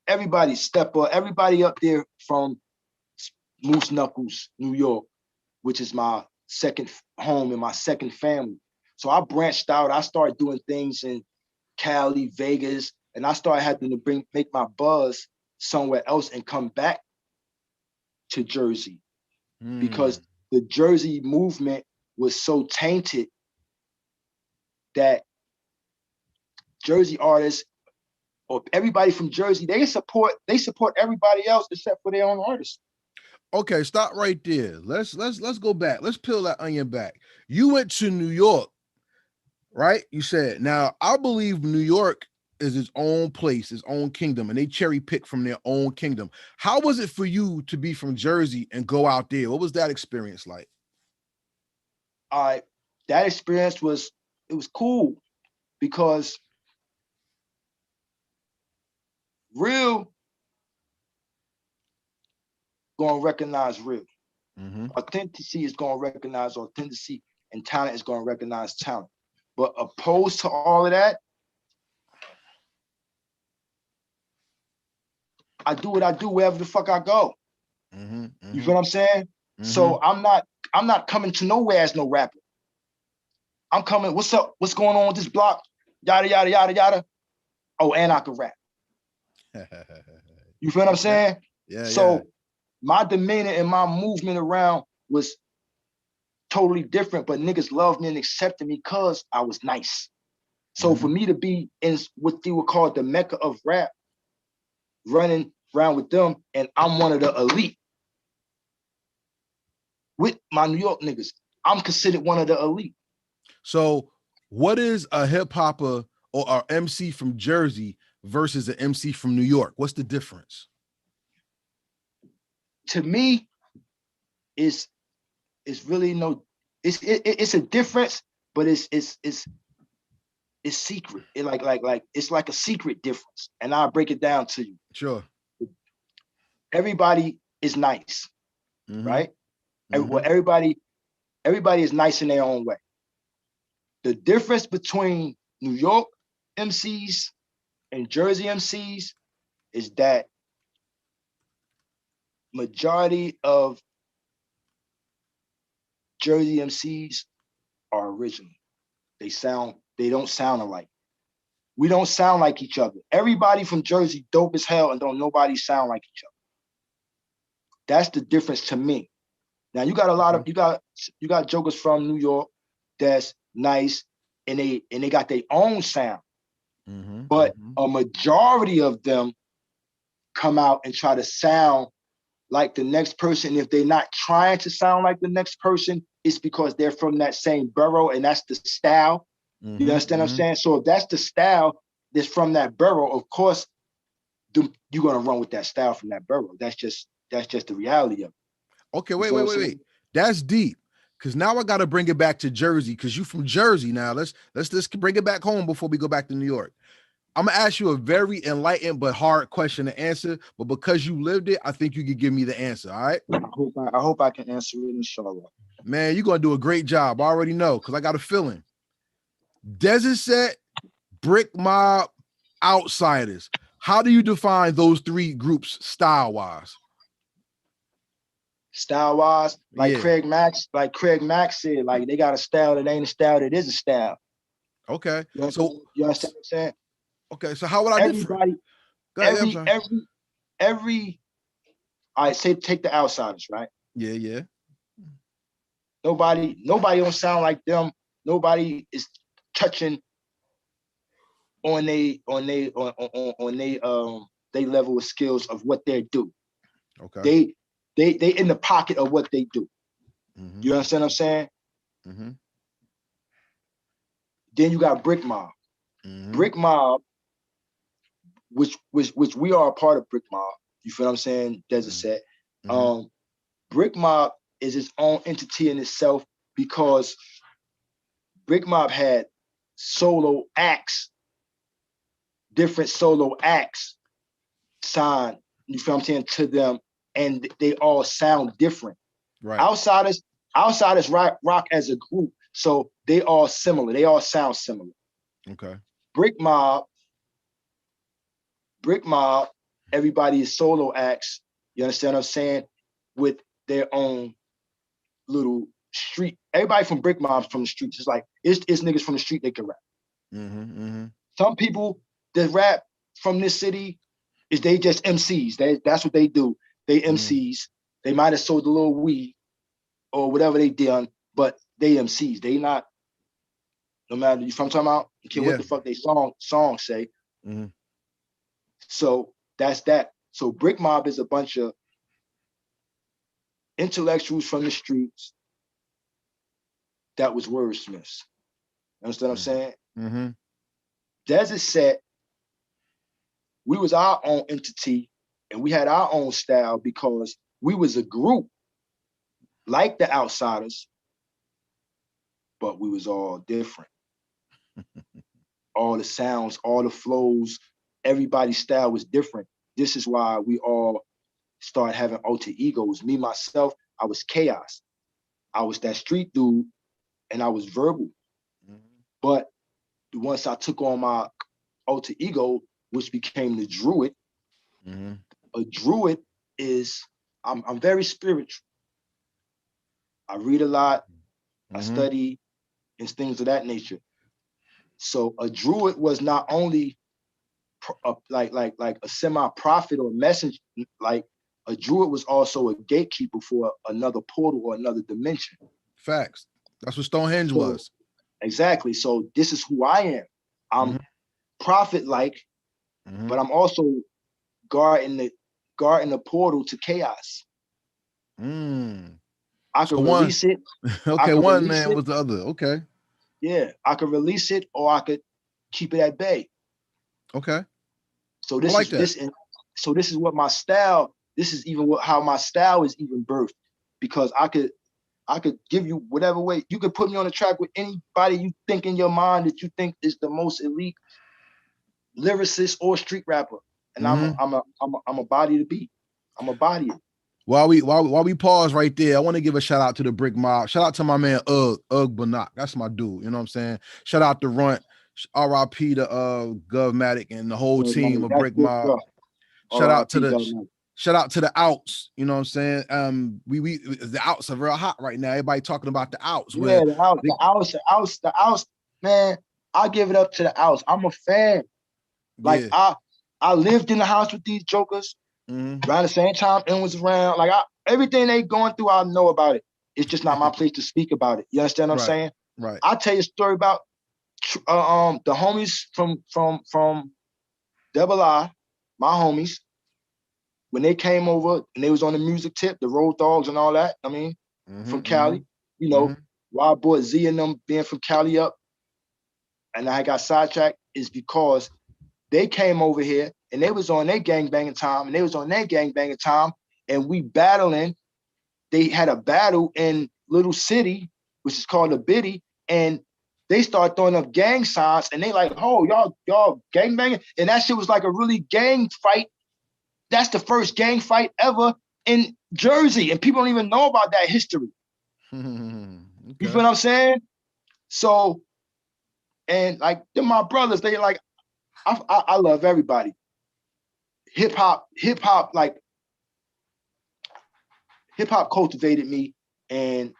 Speaker 2: everybody step up, everybody up there from Moose Knuckles, New York, which is my second home and my second family. So I branched out. I started doing things in Cali, Vegas, and I started having to make my buzz somewhere else and come back to Jersey because the Jersey movement was so tainted that Jersey artists or everybody from Jersey, they support everybody else except for their own artists.
Speaker 1: Okay, stop right there. Let's go back. Let's peel that onion back. You went to New York, right? You said. Now, I believe New York is its own place, its own kingdom, and they cherry pick from their own kingdom. How was it for you to be from Jersey and go out there? What was that experience like?
Speaker 2: That experience was cool because real gonna recognize real.
Speaker 1: Mm-hmm.
Speaker 2: Authenticity is gonna recognize authenticity, and talent is gonna recognize talent. But opposed to all of that, I do what I do wherever the fuck I go.
Speaker 1: Mm-hmm. Mm-hmm.
Speaker 2: You feel what I'm saying? Mm-hmm. So I'm not coming to nowhere as no rapper. I'm coming, what's up? What's going on with this block? Yada, yada, yada, yada. Oh, and I can rap. You feel what I'm saying?
Speaker 1: Yeah.
Speaker 2: So my demeanor and my movement around was totally different, but niggas loved me and accepted me because I was nice. So for me to be in what they would call the Mecca of rap, running around with them, and I'm one of the elite with my New York niggas, I'm considered one of the elite.
Speaker 1: So what is a hip hopper or an MC from Jersey versus an MC from New York? What's the difference?
Speaker 2: To me, it's really no, it's a difference, but it's secret. It like it's like a secret difference, and I'll break it down to you.
Speaker 1: Sure.
Speaker 2: Everybody is nice, right? Well, everybody is nice in their own way. The difference between New York MCs and Jersey MCs is that majority of Jersey MCs are original. They don't sound alike. We don't sound like each other. Everybody from Jersey dope as hell and don't nobody sound like each other. That's the difference to me. Now you got a lot of you got jokers from New York that's nice and they got their own sound. But a majority of them come out and try to sound like the next person. If they're not trying to sound like the next person, it's because they're from that same borough and that's the style. You understand what I'm saying? So if that's the style that's from that borough, of course, you're gonna run with that style from that borough. That's just the reality of it.
Speaker 1: Okay, wait. That's deep. Cause now I gotta bring it back to Jersey. Cause you from Jersey now. Let's bring it back home before we go back to New York. I'm gonna ask you a very enlightened but hard question to answer. But because you lived it, I think you could give me the answer. All right.
Speaker 2: I hope I can answer it, inshallah.
Speaker 1: Man, you're gonna do a great job. I already know, because I got a feeling. Desert Set, Brick Mob, Outsiders. How do you define those three groups style-wise?
Speaker 2: Style-wise, Craig Max said, like they got a style that ain't a style that is a style.
Speaker 1: Okay.
Speaker 2: You understand what I'm saying?
Speaker 1: Okay, so how would I differ?
Speaker 2: Every All right, say take the Outsiders, right?
Speaker 1: Yeah, yeah.
Speaker 2: Nobody don't sound like them. Nobody is touching on they level of skills of what they do.
Speaker 1: Okay.
Speaker 2: They in the pocket of what they do.
Speaker 1: Mm-hmm.
Speaker 2: You understand what I'm saying?
Speaker 1: Mm-hmm.
Speaker 2: Then you got Brick Mob.
Speaker 1: Mm-hmm.
Speaker 2: Brick Mob, which we are a part of Brick Mob. You feel what I'm saying? Desert Set.
Speaker 1: Mm-hmm.
Speaker 2: Brick Mob is its own entity in itself because Brick Mob had solo acts, different solo acts signed, you feel what I'm saying, to them, and they all sound different.
Speaker 1: Right.
Speaker 2: Outsiders rock as a group, so they all similar. They all sound similar.
Speaker 1: Okay.
Speaker 2: Brick Mob, everybody is solo acts. You understand what I'm saying? With their own little street. Everybody from Brick Mob's from the streets. It's like it's niggas from the street they can rap.
Speaker 1: Mm-hmm. Mm-hmm.
Speaker 2: Some people that rap from this city is they just MCs. That's what they do. They MCs. They might have sold a little weed or whatever they done, but they MCs. They not, no matter you from talking about, you care what the fuck they song say.
Speaker 1: Mm-hmm.
Speaker 2: So that's that. So Brick Mob is a bunch of intellectuals from the streets that was wordsmiths. You understand what I'm saying?
Speaker 1: Mm-hmm.
Speaker 2: Desert Set, we was our own entity and we had our own style because we was a group like the Outsiders, but we was all different. All the sounds, all the flows, everybody's style was different. This is why we all start having alter egos. Me, myself, I was Chaos. I was that street dude and I was verbal. But once I took on my alter ego, which became the Druid, a Druid is, I'm very spiritual. I read a lot, I study, and things of that nature. So a Druid was not only like a semi-prophet or message, like a Druid was also a gatekeeper for another portal or another dimension.
Speaker 1: Facts. That's what Stonehenge was.
Speaker 2: Exactly. So this is who I am. I'm prophet-like, but I'm also guarding the portal to chaos. I
Speaker 1: So
Speaker 2: could release it.
Speaker 1: Okay, one man was the other. Okay.
Speaker 2: Yeah, I could release it or I could keep it at bay.
Speaker 1: Okay.
Speaker 2: So this is this, and so this is what my style. This is even how my style is even birthed, because I could give you whatever way you could put me on a track with anybody you think in your mind that you think is the most elite lyricist or street rapper, and I'm a body to beat. I'm a body it.
Speaker 1: While we pause right there, I want to give a shout out to the Brick Mob. Shout out to my man Ugg Banak. That's my dude. You know what I'm saying? Shout out to Runt, R.I.P. to Govmatic and the whole team of Brick Mob. Shout out to the outs. You know what I'm saying? We the outs are real hot right now. Everybody talking about the outs.
Speaker 2: Yeah, the outs. Man, I give it up to the outs. I'm a fan. Like I lived in the house with these jokers around the same time and was around. Like everything they going through, I know about it. It's just not my place to speak about it. You understand what I'm saying?
Speaker 1: Right.
Speaker 2: I'll tell you a story about the homies from Double I, my homies, when they came over and they was on the music tip, the Road Dogs and all that. I mean, from Cali, you know, Wild Boy Z and them being from Cali up, and I got sidetracked is because they came over here and they was on their gangbanging time, and we battling. They had a battle in Little City, which is called a Biddy, and they start throwing up gang signs, and they like, oh, y'all gangbanging, and that shit was like a really gang fight. That's the first gang fight ever in Jersey, and people don't even know about that history. You feel what I'm saying? So, and like they're my brothers. They like, I love everybody. Hip hop, like hip hop cultivated me, and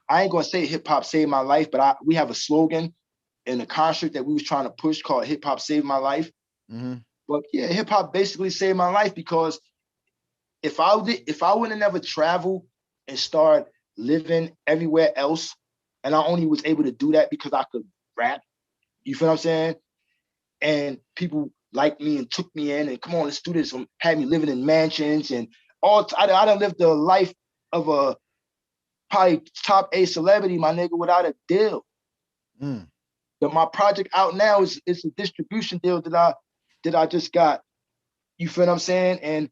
Speaker 2: I ain't gonna say hip hop saved my life, but we have a slogan in the concert that we was trying to push called Hip Hop Saved My Life. But yeah, hip hop basically saved my life because if I would have never traveled and start living everywhere else, and I only was able to do that because I could rap, you feel what I'm saying? And people liked me and took me in and come on, let's do this. And had me living in mansions and I done lived the life of a probably top A celebrity, my nigga, without a deal.
Speaker 1: Mm.
Speaker 2: But my project out now is a distribution deal that I just got. You feel what I'm saying? And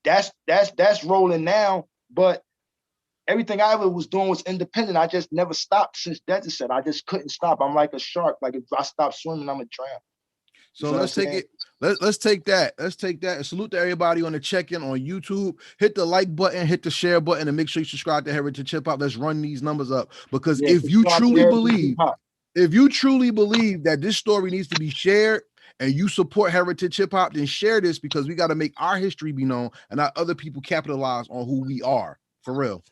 Speaker 2: that's rolling now. But everything I ever was doing was independent. I just never stopped since Desert Set. I just couldn't stop. I'm like a shark. Like if I stop swimming, I'm gonna drown.
Speaker 1: So let's take it. Let's take that. Let's take that. And salute to everybody on the check-in on YouTube. Hit the like button, hit the share button, and make sure you subscribe to Heritage Hip Hop. Let's run these numbers up. Because if you truly believe that this story needs to be shared and you support Heritage Hip Hop, then share this because we got to make our history be known and not other people capitalize on who we are. For real.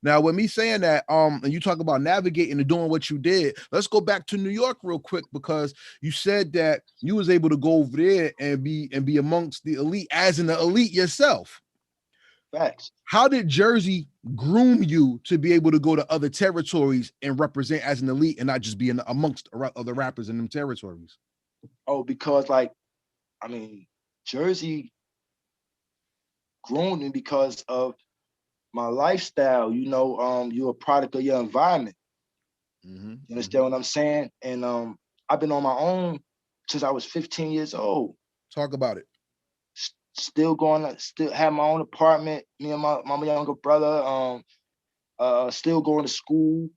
Speaker 1: Now, with me saying that, and you talk about navigating and doing what you did, let's go back to New York real quick because you said that you was able to go over there and be amongst the elite as an elite yourself.
Speaker 2: Facts.
Speaker 1: How did Jersey groom you to be able to go to other territories and represent as an elite and not just be amongst other rappers in them territories?
Speaker 2: Oh, because like, I mean, Jersey groomed me because of my lifestyle. You know, you're a product of your environment. You understand what I'm saying? And I've been on my own since I was 15 years old.
Speaker 1: Talk about it.
Speaker 2: Still have my own apartment. Me and my younger brother. Still going to school.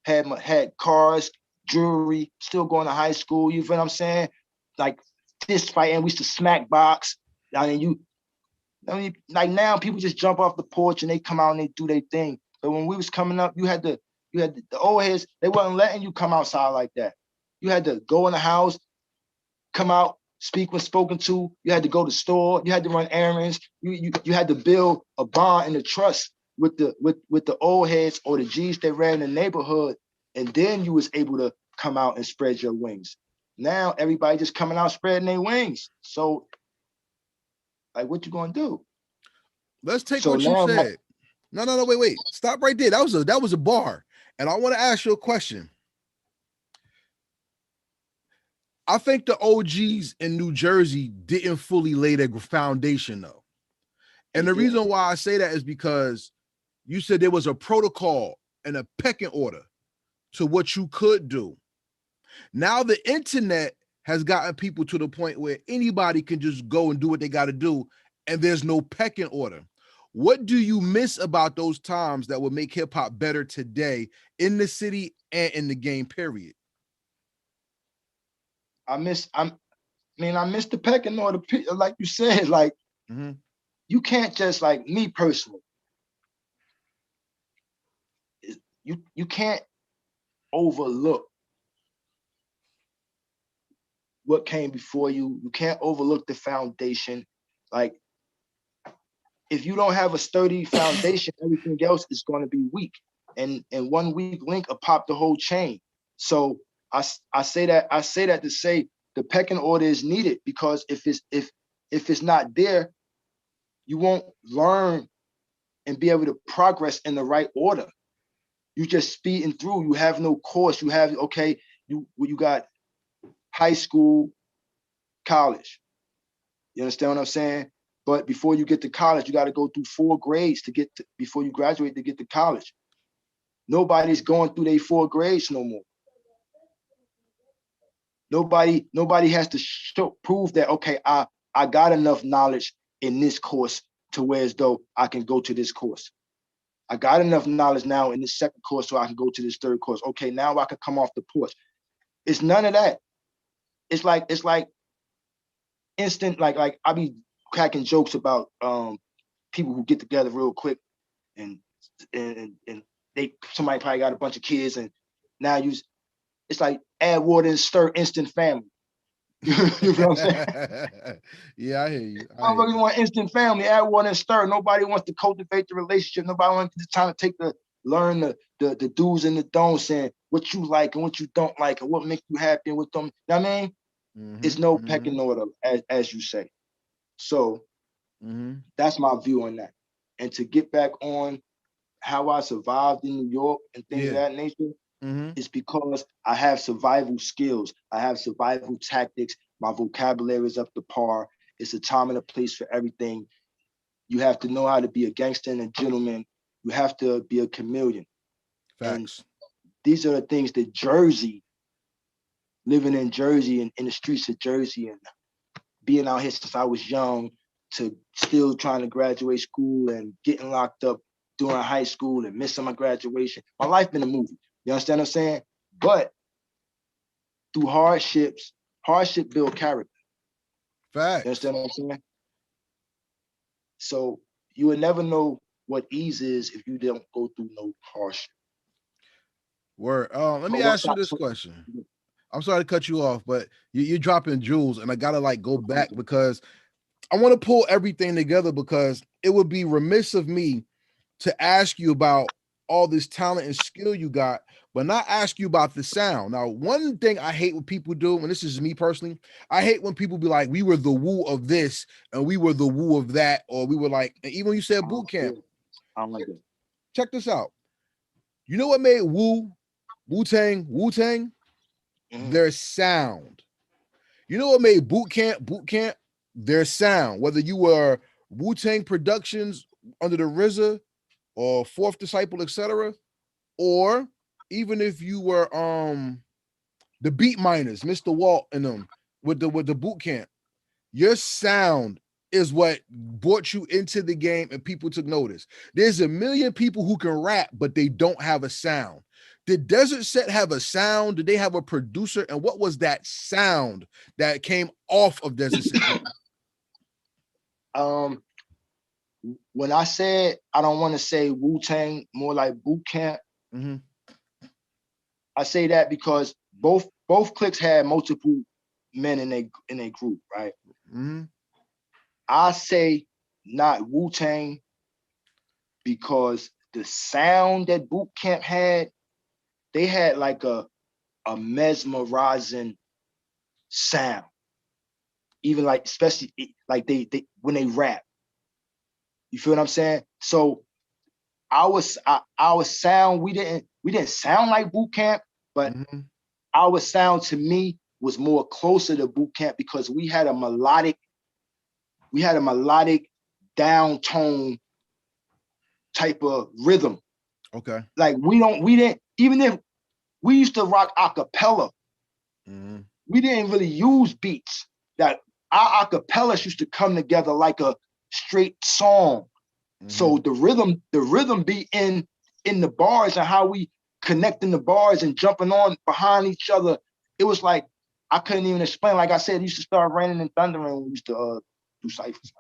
Speaker 2: Had cars, jewelry. Still going to high school. You feel what I'm saying? Like fist fighting. We used to smack box. I mean, like now people just jump off the porch and they come out and they do their thing. But when we was coming up, you had the old heads. They wasn't letting you come outside like that. You had to go in the house, come out, speak when spoken to. You had to go to the store. You had to run errands. You had to build a bond and a trust with the old heads or the G's that ran the neighborhood, and then you was able to come out and spread your wings. Now everybody just coming out spreading their wings. So, like, what you gonna do?
Speaker 1: Let's take what you said. No, wait. Stop right there. That was a bar. And I want to ask you a question. I think the OGs in New Jersey didn't fully lay their foundation, though. And the reason why I say that is because you said there was a protocol and a pecking order to what you could do. Now the internet has gotten people to the point where anybody can just go and do what they got to do, and there's no pecking order. What do you miss about those times that would make hip hop better today in the city and in the game, period?
Speaker 2: I miss the pecking order, like you said, like you can't just, like me personally, you can't overlook what came before you. You can't overlook the foundation. Like if you don't have a sturdy foundation, everything else is going to be weak. And one weak link will pop the whole chain. So I say that to say the pecking order is needed, because if it's not there, you won't learn and be able to progress in the right order. You just speeding through. You have no course. You have, okay, you got high school, college. You understand what I'm saying? But before you get to college, you got to go through 4 grades before you graduate to get to college. Nobody's going through their 4 grades no more. Nobody has to prove that, okay, I got enough knowledge in this course to where as though I can go to this course. I got enough knowledge now in this second course so I can go to this third course. Okay, now I can come off the porch. It's none of that. It's like instant, like I be cracking jokes about people who get together real quick and somebody probably got a bunch of kids, and now it's like add water and stir, instant family. You know what I'm saying?
Speaker 1: Yeah, I hear you.
Speaker 2: I really want instant family, add water and stir. Nobody wants to cultivate the relationship. Nobody wants to try to learn the do's and the don'ts, and what you like and what you don't like and what makes you happy and what don't. You know what I mean? It's no pecking order, as you say. So That's my view on that. And to get back on how I survived in New York and things of
Speaker 1: Yeah.
Speaker 2: that nature,
Speaker 1: Mm-hmm.
Speaker 2: it's because I have survival skills. I have survival tactics. My vocabulary is up to par. It's a time and a place for everything. You have to know how to be a gangster and a gentleman. You have to be a chameleon. And
Speaker 1: Facts.
Speaker 2: these are the things that Jersey, living in Jersey and in the streets of Jersey and being out here since I was young to still trying to graduate school and getting locked up during high school and missing my graduation. My life been a movie. You understand what I'm saying? But through hardships, hardship build character. You
Speaker 1: Facts.
Speaker 2: understand what I'm saying? So you will never know what ease is if you don't go through no hardship.
Speaker 1: Word. Let
Speaker 2: So
Speaker 1: me
Speaker 2: once
Speaker 1: ask you
Speaker 2: I
Speaker 1: this
Speaker 2: so,
Speaker 1: question. I'm sorry to cut you off, but you're dropping jewels, and I gotta like go back because I want to pull everything together because it would be remiss of me to ask you about all this talent and skill you got, but not ask you about the sound. Now, one thing I hate when people do, and this is me personally, I hate when people be like, we were the woo of this and we were the woo of that, or we were like, and even when you said boot camp,
Speaker 2: I don't like that.
Speaker 1: check this out. You know what made Wu-Tang?
Speaker 2: Mm-hmm.
Speaker 1: Their sound. You know what made boot camp? Their sound. Whether you were Wu-Tang Productions under the RZA or Fourth Disciple, etc., or even if you were the Beat Miners, Mr. Walt and them with the boot camp, your sound is what brought you into the game and people took notice. There's a million people who can rap, but they don't have a sound. Did Desert Set have a sound? Did they have a producer? And what was that sound that came off of Desert Set?
Speaker 2: Um, when I said I don't want to say Wu Tang, more like boot camp,
Speaker 1: Mm-hmm.
Speaker 2: I say that because both cliques had multiple men in a group, right?
Speaker 1: Mm-hmm.
Speaker 2: I say not Wu Tang because the sound that boot camp had, they had like a mesmerizing sound. Even like especially like they when they rap. You feel what I'm saying? So our sound, we didn't sound like boot camp, but
Speaker 1: Mm-hmm.
Speaker 2: our sound to me was more closer to boot camp because we had a melodic down tone type of rhythm.
Speaker 1: Okay.
Speaker 2: Like we didn't, even if we used to rock a cappella,
Speaker 1: Mm-hmm.
Speaker 2: we didn't really use beats. That our acapellas used to come together like a straight song.
Speaker 1: Mm-hmm.
Speaker 2: So the rhythm be in the bars and how we connecting the bars and jumping on behind each other. It was like I couldn't even explain. Like I said, it used to start raining and thundering when we used to do ciphers.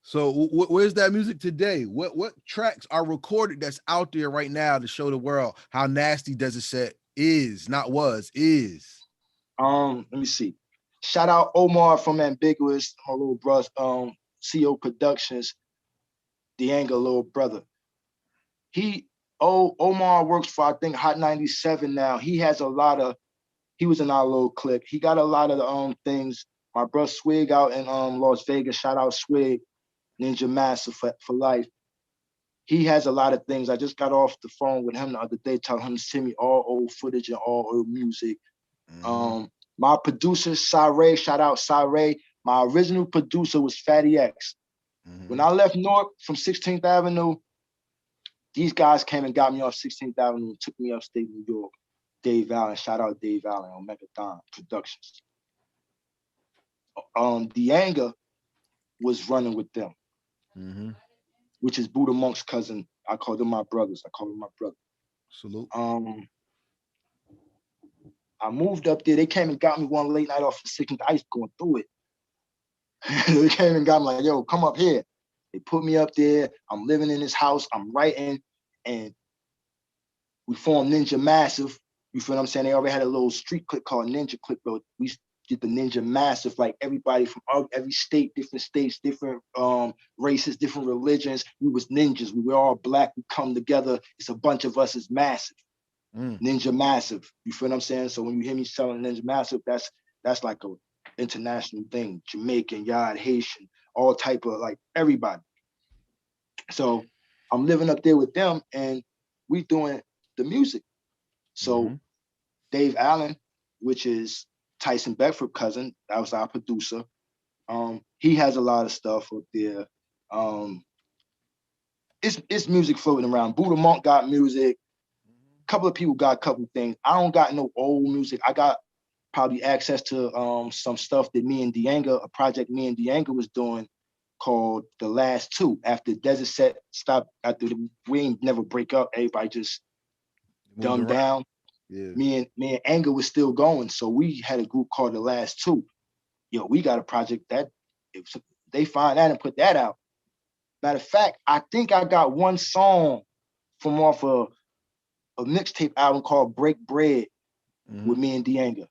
Speaker 1: So where's that music today? What tracks are recorded that's out there right now to show the world how nasty Desert Set is, not was, is?
Speaker 2: Let me see. Shout out Omar from Ambiguous, my little brother, CO Productions, the Anger little brother. He Omar works for I think Hot 97 now. He was in our little clique. He got a lot of the things. My bro Swig out in Las Vegas. Shout out Swig, Ninja Master for life. He has a lot of things. I just got off the phone with him the other day, telling him to send me all old footage and all old music.
Speaker 1: Mm-hmm.
Speaker 2: My producer, Sire, shout out Sire. My original producer was Fatty X. When
Speaker 1: Mm-hmm.
Speaker 2: I left North from 16th Avenue, these guys came and got me off 16th Avenue and took me upstate New York. Dave Allen, shout out Dave Allen on Megathon Productions. The Anger was running with them,
Speaker 1: Mm-hmm.
Speaker 2: which is Buddha Monk's cousin. I call them my brothers. I call them my brother.
Speaker 1: Salute.
Speaker 2: Um, I moved up there. They came and got me one late night off the 16th. I used going through it. They came and got me like, yo, come up here. They put me up there. I'm living in this house. I'm writing, and we formed Ninja Massive. You feel what I'm saying? They already had a little street clique called Ninja Clique, but we did the Ninja Massive, like everybody from every state, different states, different races, different religions. We was ninjas. We were all black. We come together. It's a bunch of us. It's massive.
Speaker 1: Mm.
Speaker 2: Ninja Massive. You feel what I'm saying? So when you hear me selling Ninja Massive, that's like international thing, Jamaican, Yard, Haitian, all type of like everybody. So I'm living up there with them and we doing the music. So
Speaker 1: Mm-hmm.
Speaker 2: Dave Allen, which is Tyson Beckford cousin, that was our producer. He has a lot of stuff up there. Um, it's music floating around. Buddha Monk got music. A couple of people got a couple of things. I don't got no old music. I got probably access to some stuff that me and Dianga, a project me and Dianga was doing called The Last Two. After Desert Set stopped, after we ain't never break up, everybody just
Speaker 1: Moved
Speaker 2: dumbed
Speaker 1: around.
Speaker 2: down.
Speaker 1: Yeah.
Speaker 2: Me and Anger was still going. So we had a group called The Last Two. Yo, we got a project that if they find that and put that out. Matter of fact, I think I got one song from off a mixtape album called Break Bread
Speaker 1: Mm-hmm.
Speaker 2: with me and Dianga.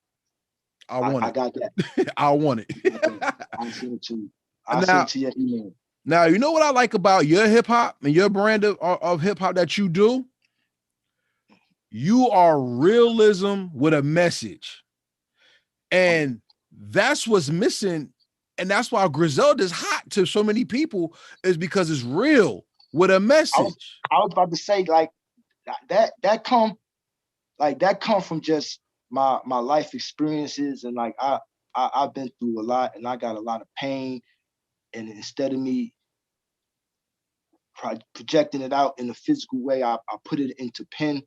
Speaker 1: I want
Speaker 2: I got that.
Speaker 1: it. I want it.
Speaker 2: I got that. I'll send it to you. I'll send
Speaker 1: Now,
Speaker 2: it to your email.
Speaker 1: now you know what I like about your hip hop and your brand of hip hop that you do? You are realism with a message. And that's what's missing. And that's why Griselda's hot to so many people, is because it's real with a
Speaker 2: I was
Speaker 1: message.
Speaker 2: I was about to say like that come from just my life experiences and like I've been through a lot and I got a lot of pain and instead of me projecting it out in a physical way, I put it into pen.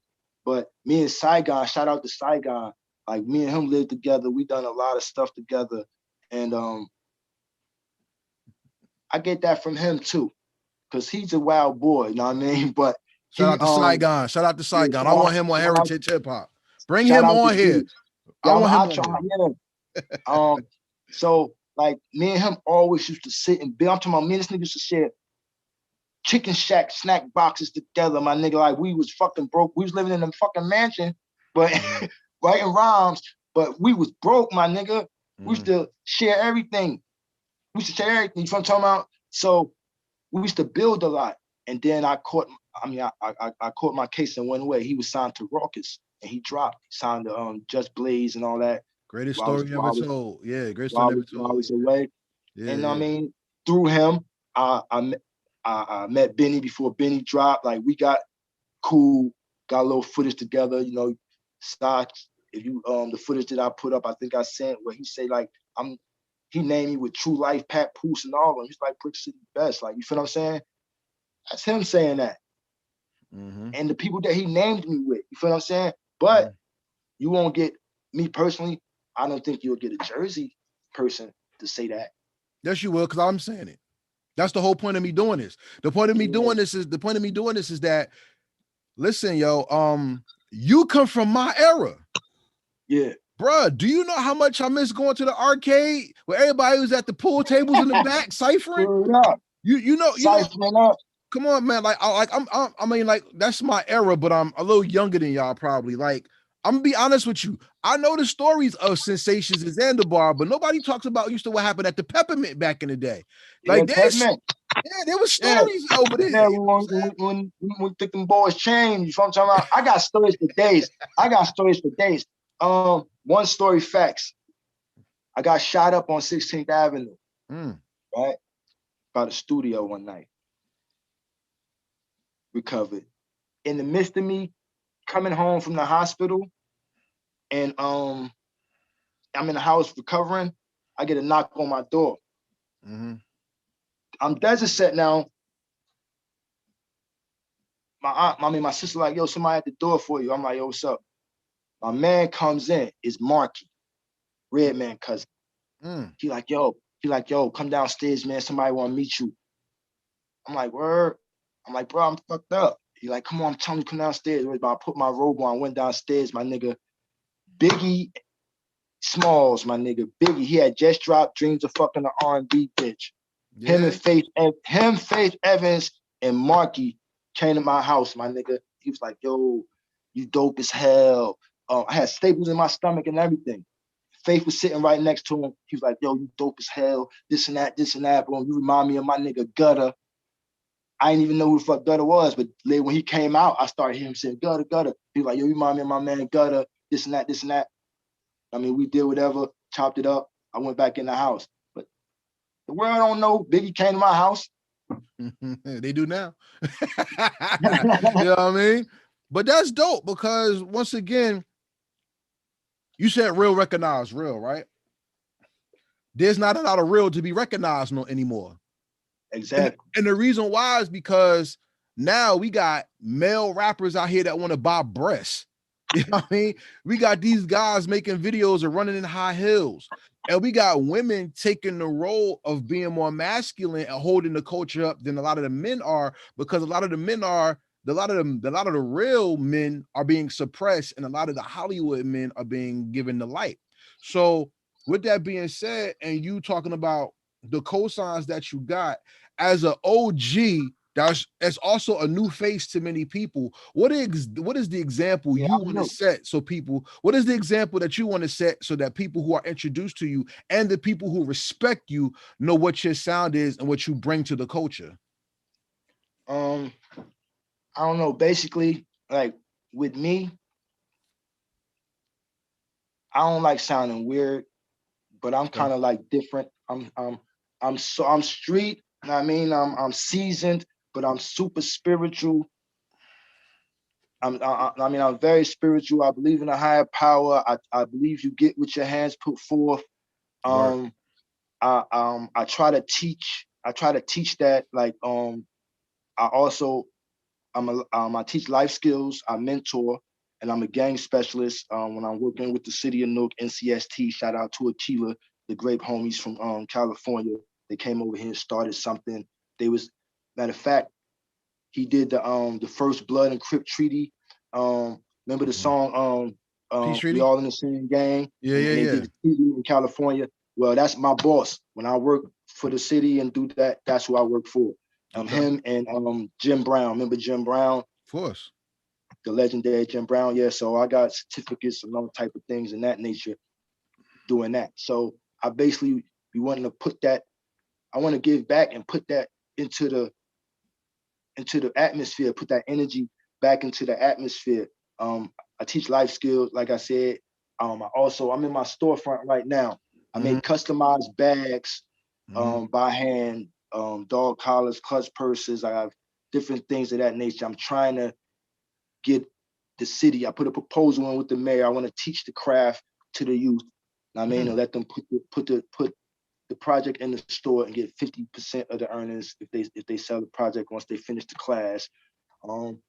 Speaker 2: But me and Saigon, shout out to Saigon, like me and him lived together. We done a lot of stuff together, and I get that from him too, cause he's a wild boy. You know what I mean? But
Speaker 1: Shout
Speaker 2: he
Speaker 1: out to Saigon. Shout out to
Speaker 2: yeah,
Speaker 1: Saigon. I want him on Heritage Hip Hop. Bring
Speaker 2: shout
Speaker 1: him
Speaker 2: out to
Speaker 1: on here.
Speaker 2: Steve.
Speaker 1: I
Speaker 2: Yeah,
Speaker 1: want him
Speaker 2: I'll
Speaker 1: on
Speaker 2: try.
Speaker 1: here.
Speaker 2: Yeah. So like me and him always used to sit and build. I'm talking about me and this nigga used to share chicken shack snack boxes together, my nigga. Like we was fucking broke. We was living in a fucking mansion, but writing rhymes, but we was broke, my nigga. We used to share everything. We used to share everything. You know what I'm talking about? So we used to build a lot. And then I caught my case in one way. He was signed to Raucus and he dropped. He signed to Just Blaze and all that
Speaker 1: Greatest
Speaker 2: while I was
Speaker 1: story ever
Speaker 2: while I was
Speaker 1: told. Yeah, greatest story
Speaker 2: while I
Speaker 1: ever
Speaker 2: was, while I
Speaker 1: told.
Speaker 2: was away.
Speaker 1: Yeah,
Speaker 2: And I
Speaker 1: yeah.
Speaker 2: mean, through him, I met Benny before Benny dropped. Like we got cool, got a little footage together. You know, stocks. If you the footage that I put up, I think I sent where he say like he named me with True Life, Pat Poose, and all of them. He's like Brick City Best. Like you feel what I'm saying? That's him saying that. And the people that he named me with. You feel what I'm saying? But you won't get me personally. I don't think you'll get a Jersey person to say that.
Speaker 1: Yes, you will, because I'm saying it. That's the whole point of me doing this. The point of me doing this is that, listen, yo, you come from my era.
Speaker 2: Yeah.
Speaker 1: Bruh, do you know how much I miss going to the arcade where everybody was at the pool tables in the back ciphering? You know,
Speaker 2: Ciphering up.
Speaker 1: Come on, man. Like, I mean, like, that's my era, but I'm a little younger than y'all probably. Like, I'm gonna be honest with you. I know the stories of Sensations in Zanzibar, but nobody talks about used to what happened at the Peppermint back in the day.
Speaker 2: Yeah,
Speaker 1: Like this,
Speaker 2: Peppermint.
Speaker 1: yeah, there was
Speaker 2: Yeah.
Speaker 1: stories over there.
Speaker 2: Yeah, when think them boys changed, you know what I'm talking about? I got stories for days. One story facts. I got shot up on 16th Avenue, right? By the studio one night. Recovered. In the midst of me coming home from the hospital and I'm in the house recovering, I get a knock on my door. I'm desert set now. My sister like, yo, somebody at the door for you. I'm like, yo, what's up? My man comes in, it's Marky, Redman cousin. He like, yo, come downstairs, man. Somebody want to meet you. I'm like, word. I'm like, bro, I'm fucked up. He like, come on, I'm telling you, come downstairs. I put my robe on, went downstairs, my nigga. Biggie Smalls, my nigga. Biggie, he had just dropped Dreams of Fucking the R&B Bitch. Yeah. Faith Evans, and Marky came to my house, my nigga. He was like, yo, you dope as hell. I had staples in my stomach and everything. Faith was sitting right next to him. He was like, yo, you dope as hell. This and that, bro. You remind me of my nigga Gutter. I didn't even know who the fuck Gutter was, but later when he came out, I started hearing him saying, Gutter. He was like, yo, you remind me of my man Gutter, this and that. I mean, we did whatever, chopped it up. I went back in the house. But the world don't know Biggie came to my house.
Speaker 1: They do now. You know what I mean? But that's dope because once again, you said real recognize real, right? There's not a lot of real to be recognized no anymore.
Speaker 2: Exactly.
Speaker 1: And the reason why is because now we got male rappers out here that want to buy breasts. You know what I mean? We got these guys making videos of running in high heels. And we got women taking the role of being more masculine and holding the culture up than a lot of the men are, because a lot of the men are a lot of the real men are being suppressed, and a lot of the Hollywood men are being given the light. So with that being said, and you talking about the cosigns that you got as an OG, that's also a new face to many people. What is the example
Speaker 2: Yeah,
Speaker 1: you
Speaker 2: I
Speaker 1: want to
Speaker 2: know.
Speaker 1: set so people? What is the example that you want to set so that people who are introduced to you and the people who respect you know what your sound is and what you bring to the culture?
Speaker 2: I don't know. Basically, like with me, I don't like sounding weird, but I'm
Speaker 1: Okay.
Speaker 2: kind of like different. I'm street. You know what I mean, I'm seasoned, but I'm super spiritual. I mean, I'm very spiritual. I believe in a higher power. I believe you get what your hands put forth.
Speaker 1: Word.
Speaker 2: Um, I try to teach. I try to teach that. Like, I also I teach life skills. I mentor, and I'm a gang specialist. When I'm working with the city of Newark, NCST. Shout out to Aquila, the great homies from California. They came over here and started something. They was, matter of fact, he did the first Blood and Crip treaty. Remember the
Speaker 1: Mhm.
Speaker 2: song
Speaker 1: Peace
Speaker 2: We
Speaker 1: treaty.
Speaker 2: All in the Same Gang,
Speaker 1: Yeah,
Speaker 2: and
Speaker 1: yeah,
Speaker 2: they
Speaker 1: yeah.
Speaker 2: did the treaty in California. Well, that's my boss. When I work for the city and do that, that's who I work for.
Speaker 1: Okay. Of
Speaker 2: Him and Jim Brown. Remember Jim Brown,
Speaker 1: course.
Speaker 2: the legendary Jim Brown? Yeah. So I got certificates and all type of things in that nature doing that. So I basically be wanting to put that. I want to give back and put that into the atmosphere, put that energy back into the atmosphere. I teach life skills, like I said. I'm in my storefront right now. I
Speaker 1: Mhm,
Speaker 2: make customized bags
Speaker 1: mhm.
Speaker 2: by hand, dog collars, clutch purses. I have different things of that nature. I'm trying to get the city. I put a proposal in with the mayor. I want to teach the craft to the youth. I mean, and let them put the project in the store and get 50% of the earnings if they sell the project once they finish the class. Um,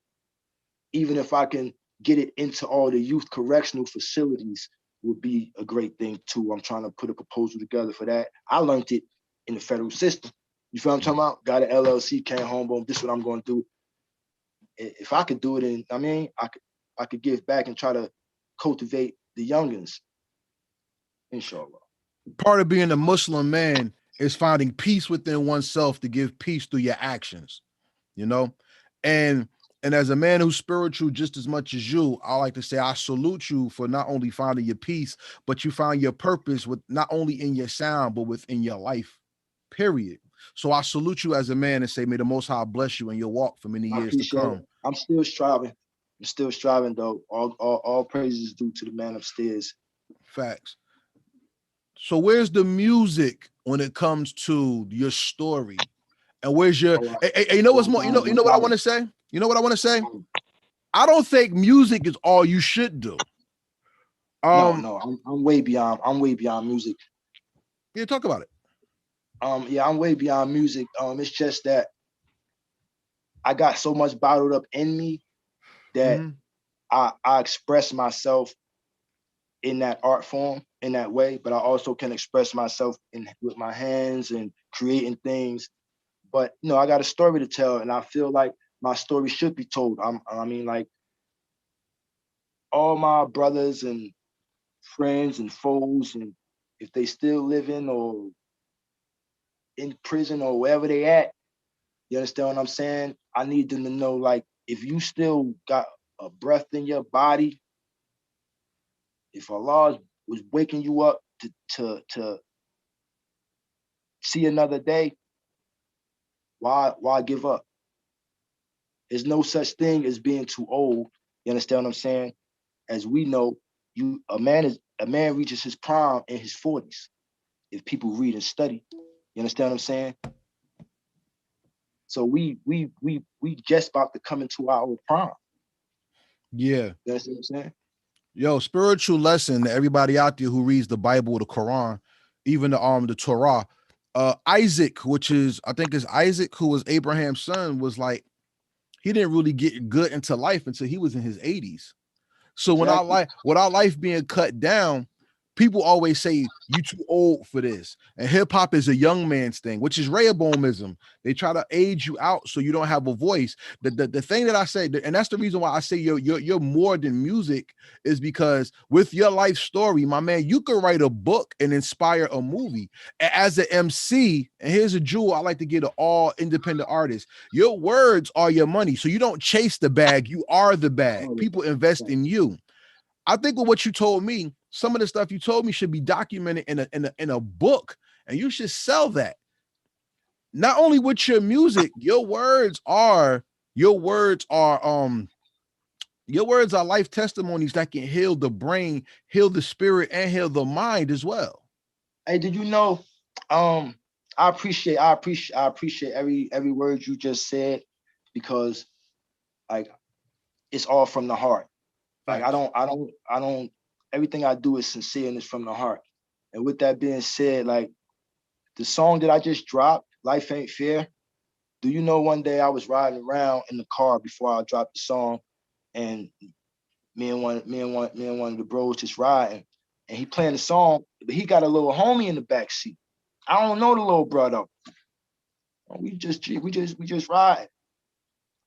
Speaker 2: Even if I can get it into all the youth correctional facilities, would be a great thing too. I'm trying to put a proposal together for that. I learned it in the federal system. You feel what I'm talking about? Got an LLC, came home, boom. This is what I'm going to do. If I could do it, and I mean, I could give back and try to cultivate the youngins, inshallah.
Speaker 1: Part of being a Muslim man is finding peace within oneself to give peace through your actions, you know? And as a man who's spiritual just as much as you, I like to say I salute you for not only finding your peace, but you find your purpose with not only in your sound, but within your life. Period. So I salute you as a man and say, may the most high bless you in your walk for many
Speaker 2: I
Speaker 1: years to
Speaker 2: appreciate it.
Speaker 1: come.
Speaker 2: I'm still striving. I'm still striving though. All praises due to the man upstairs.
Speaker 1: Facts. So where's the music when it comes to your story? And where's your
Speaker 2: Oh,
Speaker 1: you know what's
Speaker 2: my
Speaker 1: more,
Speaker 2: God,
Speaker 1: you
Speaker 2: my
Speaker 1: know what I
Speaker 2: God.
Speaker 1: want to say? You know what I want to say? I don't think music is all you should do.
Speaker 2: No,
Speaker 1: Um,
Speaker 2: no, I'm way beyond. I'm way beyond music.
Speaker 1: yeah, talk about it.
Speaker 2: Yeah, I'm way beyond music. It's just that I got so much bottled up in me that
Speaker 1: Mhm.
Speaker 2: I express myself in that art form in that way, but I also can express myself in with my hands and creating things. But I got a story to tell, and I feel like my story should be told. I mean, like all my brothers and friends and foes, and if they still living or in prison or wherever they at, you understand what I'm saying? I need them to know, like, if you still got a breath in your body, if Allah was waking you up to see another day, why give up? There's no such thing as being too old. You understand what I'm saying? As we know, a man reaches his prime in his 40s. if people read and study. You understand what I'm saying? So we just about to come into our old prime.
Speaker 1: Yeah.
Speaker 2: You understand what I'm saying?
Speaker 1: Yo, spiritual lesson to everybody out there who reads the Bible, the Quran, even the Torah. Isaac, which is I think is Isaac, who was Abraham's son, was like he didn't really get good into life until he was in his 80s. So
Speaker 2: Exactly.
Speaker 1: with our life being cut down, people always say you too old for this. And hip hop is a young man's thing, which is Rehoboamism. They try to age you out so you don't have a voice. The thing that I say, and that's the reason why I say you're more than music, is because with your life story, my man, you could write a book and inspire a movie. As an MC, and here's a jewel I like to get to all independent artists. Your words are your money. So you don't chase the bag, you are the bag.
Speaker 2: Oh,
Speaker 1: People invest
Speaker 2: yeah.
Speaker 1: in you. I think with what you told me, some of the stuff you told me should be documented in a book, and you should sell that. Not only with your music, your words are life testimonies that can heal the brain, heal the spirit, and heal the mind as well.
Speaker 2: Hey, did you know? I appreciate every word you just said because like it's all from the heart. Like I
Speaker 1: Facts.
Speaker 2: don't I don't I don't everything I do is sincere and it's from the heart. And with that being said, like the song that I just dropped, Life Ain't Fair. Do you know one day I was riding around in the car before I dropped the song and me and one of the bros just riding and he playing the song, but he got a little homie in the back seat. I don't know the little brother. We just riding.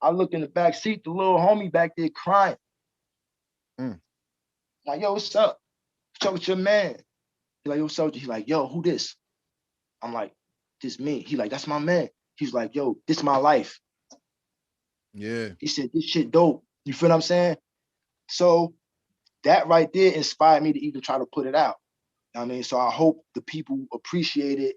Speaker 2: I look in the back seat, the little homie back there crying.
Speaker 1: Mm.
Speaker 2: I'm like, yo, what's up? What's up with your man? He like, yo, what's up? He like, yo, who this? I'm like, this me. He like, that's my man. He's like, yo, this my life.
Speaker 1: Yeah.
Speaker 2: He said, this shit dope. You feel what I'm saying? So that right there inspired me to even try to put it out. I mean, so I hope the people appreciate it,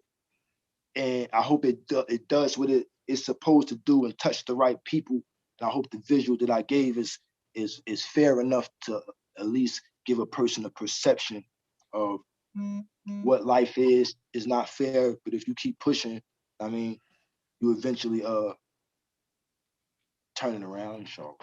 Speaker 2: and I hope it does what it is supposed to do and touch the right people. And I hope the visual that I gave is fair enough to at least give a person a perception of what life is not fair. But if you keep pushing, I mean, you eventually turn it around. So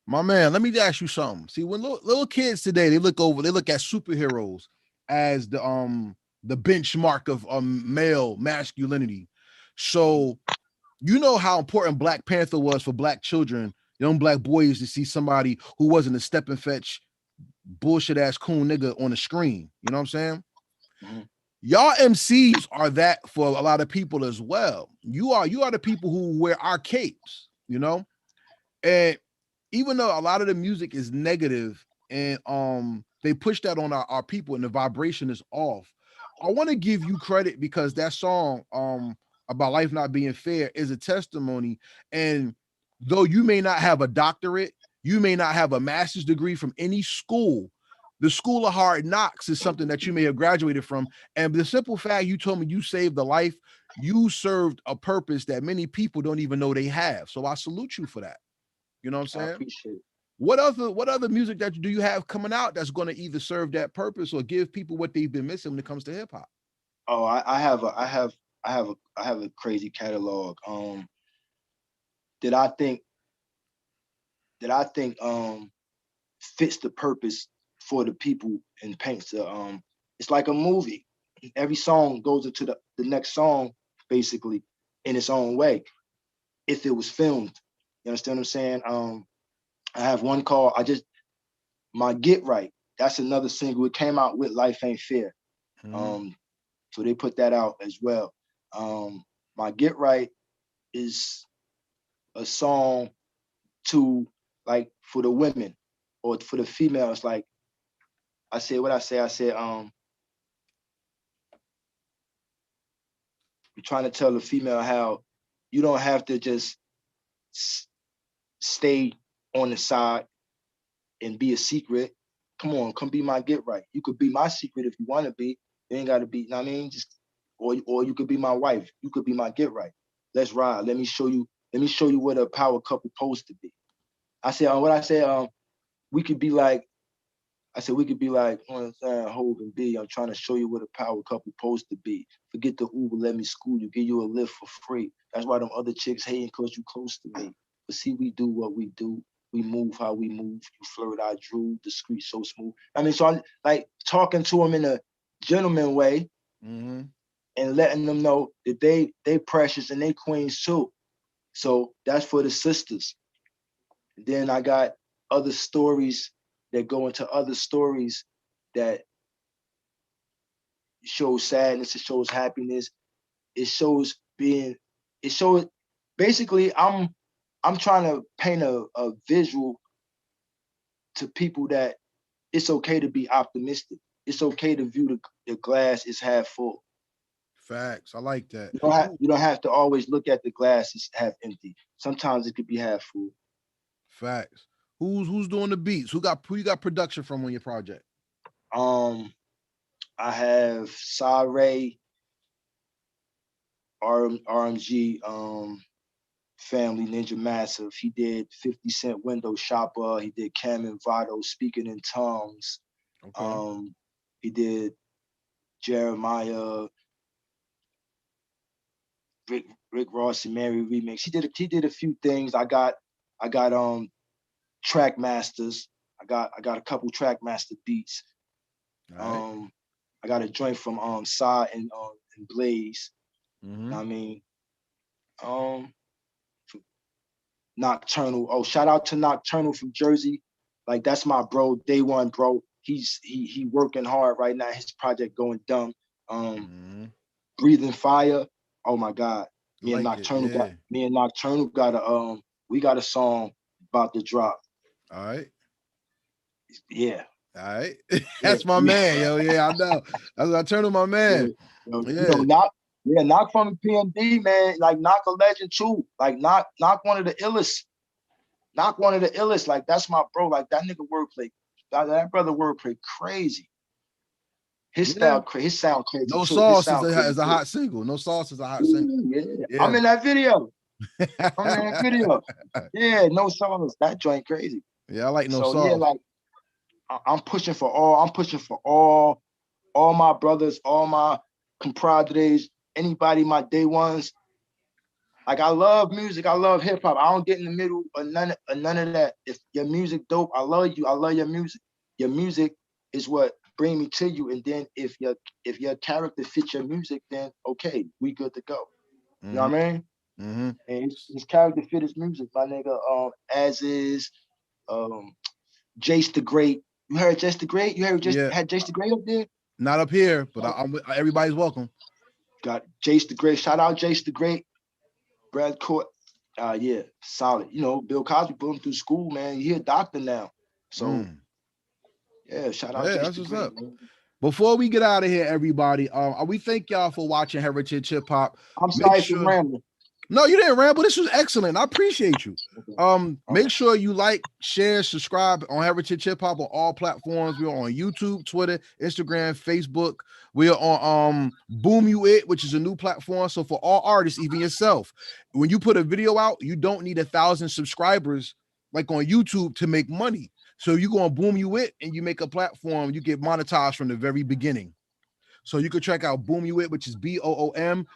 Speaker 1: My man, let me ask you something. See, when little kids today, they look at superheroes as the benchmark of male masculinity. So you know how important Black Panther was for Black children, young Black boys, to see somebody who wasn't a step and fetch bullshit ass coon nigga on the screen. You know what I'm saying?
Speaker 2: mhm.
Speaker 1: Y'all MCs are that for a lot of people as well. You are the people who wear our capes, you know? And even though a lot of the music is negative and they push that on our people and the vibration is off, I want to give you credit because that song about life not being fair is a testimony. And though you may not have a doctorate, you may not have a master's degree from any school, the school of hard knocks is something that you may have graduated from. And the simple fact you told me you saved the life, you served a purpose that many people don't even know they have. So I salute you for that. You know what I'm
Speaker 2: I
Speaker 1: saying?
Speaker 2: appreciate it.
Speaker 1: What other music that do you have coming out that's going to either serve that purpose or give people what they've been missing when it comes to hip hop?
Speaker 2: Oh, I have a crazy catalog. That I think that I think fits the purpose for the people and paints the it's like a movie. Every song goes into the next song basically in its own way if it was filmed. You understand what I'm saying? I have one called I just my Get Right. That's another single. It came out with Life Ain't Fair.
Speaker 1: Mhm.
Speaker 2: Um, so they put that out as well. Um, my Get Right is a song to like for the women or for the females. Like I said, what I say, you're trying to tell the female how you don't have to just s- stay on the side and be a secret. Come on, come be my Get Right. You could be my secret if you want to be. You ain't got to be. You know what I mean, just or you could be my wife. You could be my Get Right. Let's ride. Let me show you. Let me show you what a power couple supposed to be. I said, what I said. We could be like I said we could be like, you know what I'm saying, Hov and B. I'm trying to show you what a power couple supposed to be. Forget the Uber, let me school you, give you a lift for free. That's why them other chicks hating because you close to me. But see, we do what we do. We move how we move. You flirt, I drew, discreet, so smooth. I mean, so I'm like talking to them in a gentleman way and letting them know that they precious and they queens too. So that's for the sisters. Then I got other stories that go into other stories that shows sadness, it shows happiness, it shows being, it shows basically I'm trying to paint a visual to people that it's okay to be optimistic. It's okay to view the glass is half full.
Speaker 1: Facts. I like that.
Speaker 2: You don't have to always look at the glass as half empty. Sometimes it could be half full.
Speaker 1: Facts. Who's doing the beats? Who you got production from on your project?
Speaker 2: I have Sare, RMG, Family, Ninja Massive. He did 50 Cent Window Shopper. He did Cam and Vado, Speaking in Tongues. Okay. He did Jeremiah, Rick Ross and Mary remix. He did a few things. I got track masters. I got a couple track master beats. Right. I got a joint from Sa and Blaze. I mean, Nocturnal. Oh, shout out to Nocturnal from Jersey. Like that's my bro, day one, bro. He working hard right now. His project going dumb. Breathing Fire. Oh my God. Me and Nocturnal got we got a song about to drop.
Speaker 1: All right.
Speaker 2: Yeah.
Speaker 1: All right. That's my man, yo. Yeah, I know. That's Nocturnal, my man.
Speaker 2: Yeah. You know, Knock from the PMD, man. Like Knock a legend too. Like Knock one of the illest. Knock one of the illest. Like that's my bro. Like that nigga wordplay. That brother wordplay crazy. His style, his sound crazy.
Speaker 1: No
Speaker 2: too.
Speaker 1: Sauce is a hot single. No Sauce is a hot single.
Speaker 2: Yeah. I'm in that video. Yeah, No Sauce. That joint crazy.
Speaker 1: Yeah, I like No Sauce.
Speaker 2: Yeah, like I'm pushing for all my brothers, all my compadres, anybody, my day ones. Like I love music, I love hip hop. I don't get in the middle of none of that. If your music dope, I love you. I love your music. Your music is what bring me to you. And then if your character fits your music, then okay, we good to go. You know what I mean? And his character fit his music, my nigga. As is, Jace the Great. You heard Jace the Great? You heard had Jace the Great up there?
Speaker 1: Not up here, but everybody's welcome.
Speaker 2: Got Jace the Great. Shout out Jace the Great. Brad Court. Yeah, solid. You know, Bill Cosby put him through school, man. He a doctor now. So yeah, shout out Jace
Speaker 1: that's
Speaker 2: the
Speaker 1: what's
Speaker 2: Great,
Speaker 1: up.
Speaker 2: Man.
Speaker 1: Before we get out of here, everybody, we thank y'all for watching Heritage Hip Hop.
Speaker 2: I'm sorry for rambling.
Speaker 1: No, you didn't ramble. This was excellent. I appreciate you. Make sure you like, share, subscribe on Heritage Hip Hop on all platforms. We're on YouTube, Twitter, Instagram, Facebook. We are on Boom You It, which is a new platform. So for all artists, even yourself, when you put a video out, you don't need 1,000 subscribers like on YouTube to make money. So you go on Boom You It and you make a platform, you get monetized from the very beginning. So you can check out Boom You It, which is BOOMUITT.com.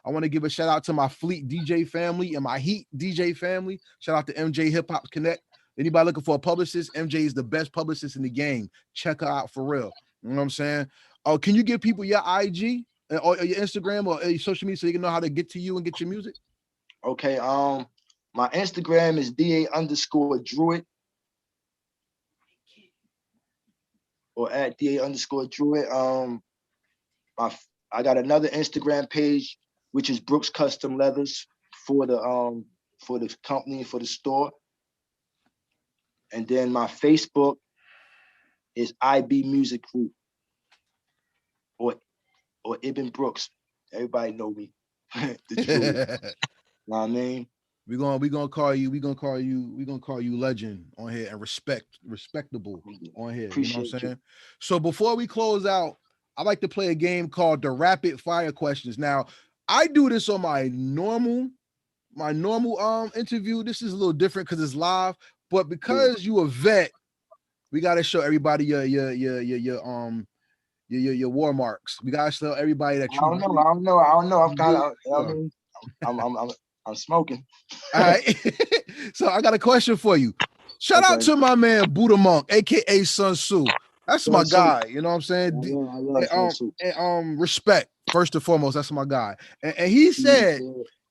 Speaker 1: I want to give a shout out to my Fleet DJ family and my Heat DJ family. Shout out to MJ Hip Hop Connect. Anybody looking for a publicist, MJ is the best publicist in the game. Check her out for real. You know what I'm saying? Oh, can you give people your IG or your Instagram or your social media so you can know how to get to you and get your music?
Speaker 2: Okay. My Instagram is DA_Druid. Or at DA_Druid. I got another Instagram page, which is Brooks Custom Leathers for the company, for the store. And then my Facebook is IB Music Group or Ibn Brooks. Everybody know me. The Druid. You know what I mean?
Speaker 1: We're gonna call you legend on here and respectable on here.
Speaker 2: Appreciate
Speaker 1: you know what I'm saying? So before we close out, I like to play a game called the Rapid Fire Questions. Now, I do this on my normal interview. This is a little different because it's live, but because you a vet, We gotta show everybody your war marks. We gotta show everybody that
Speaker 2: I
Speaker 1: you
Speaker 2: don't know.
Speaker 1: really,
Speaker 2: I don't know. I don't know. I'm
Speaker 1: you
Speaker 2: kind
Speaker 1: really
Speaker 2: of. I
Speaker 1: are.
Speaker 2: mean, I'm smoking.
Speaker 1: All right. So I got a question for you. Shout out
Speaker 2: Okay.
Speaker 1: to my man Buddha Monk, aka Sun Tzu. That's my
Speaker 2: Sun Tzu.
Speaker 1: guy. You know what I'm saying?
Speaker 2: I love Sun Tzu.
Speaker 1: Respect first and foremost. That's my guy. And
Speaker 2: Yeah.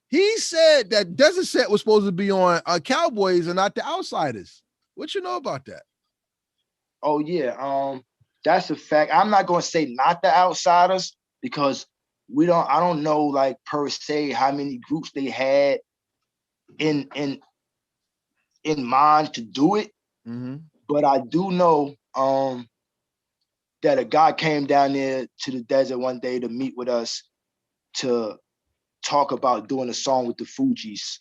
Speaker 1: he said that Desert Set was supposed to be on Cowboys and not the Outsiders. What you know about that?
Speaker 2: Oh yeah. That's a fact. I'm not gonna say not the Outsiders because we don't. I don't know like per se how many groups they had in in in mind to do it,
Speaker 1: Mm-hmm.
Speaker 2: but I do know that a guy came down there to the desert one day to meet with us to talk about doing a song with the Fugees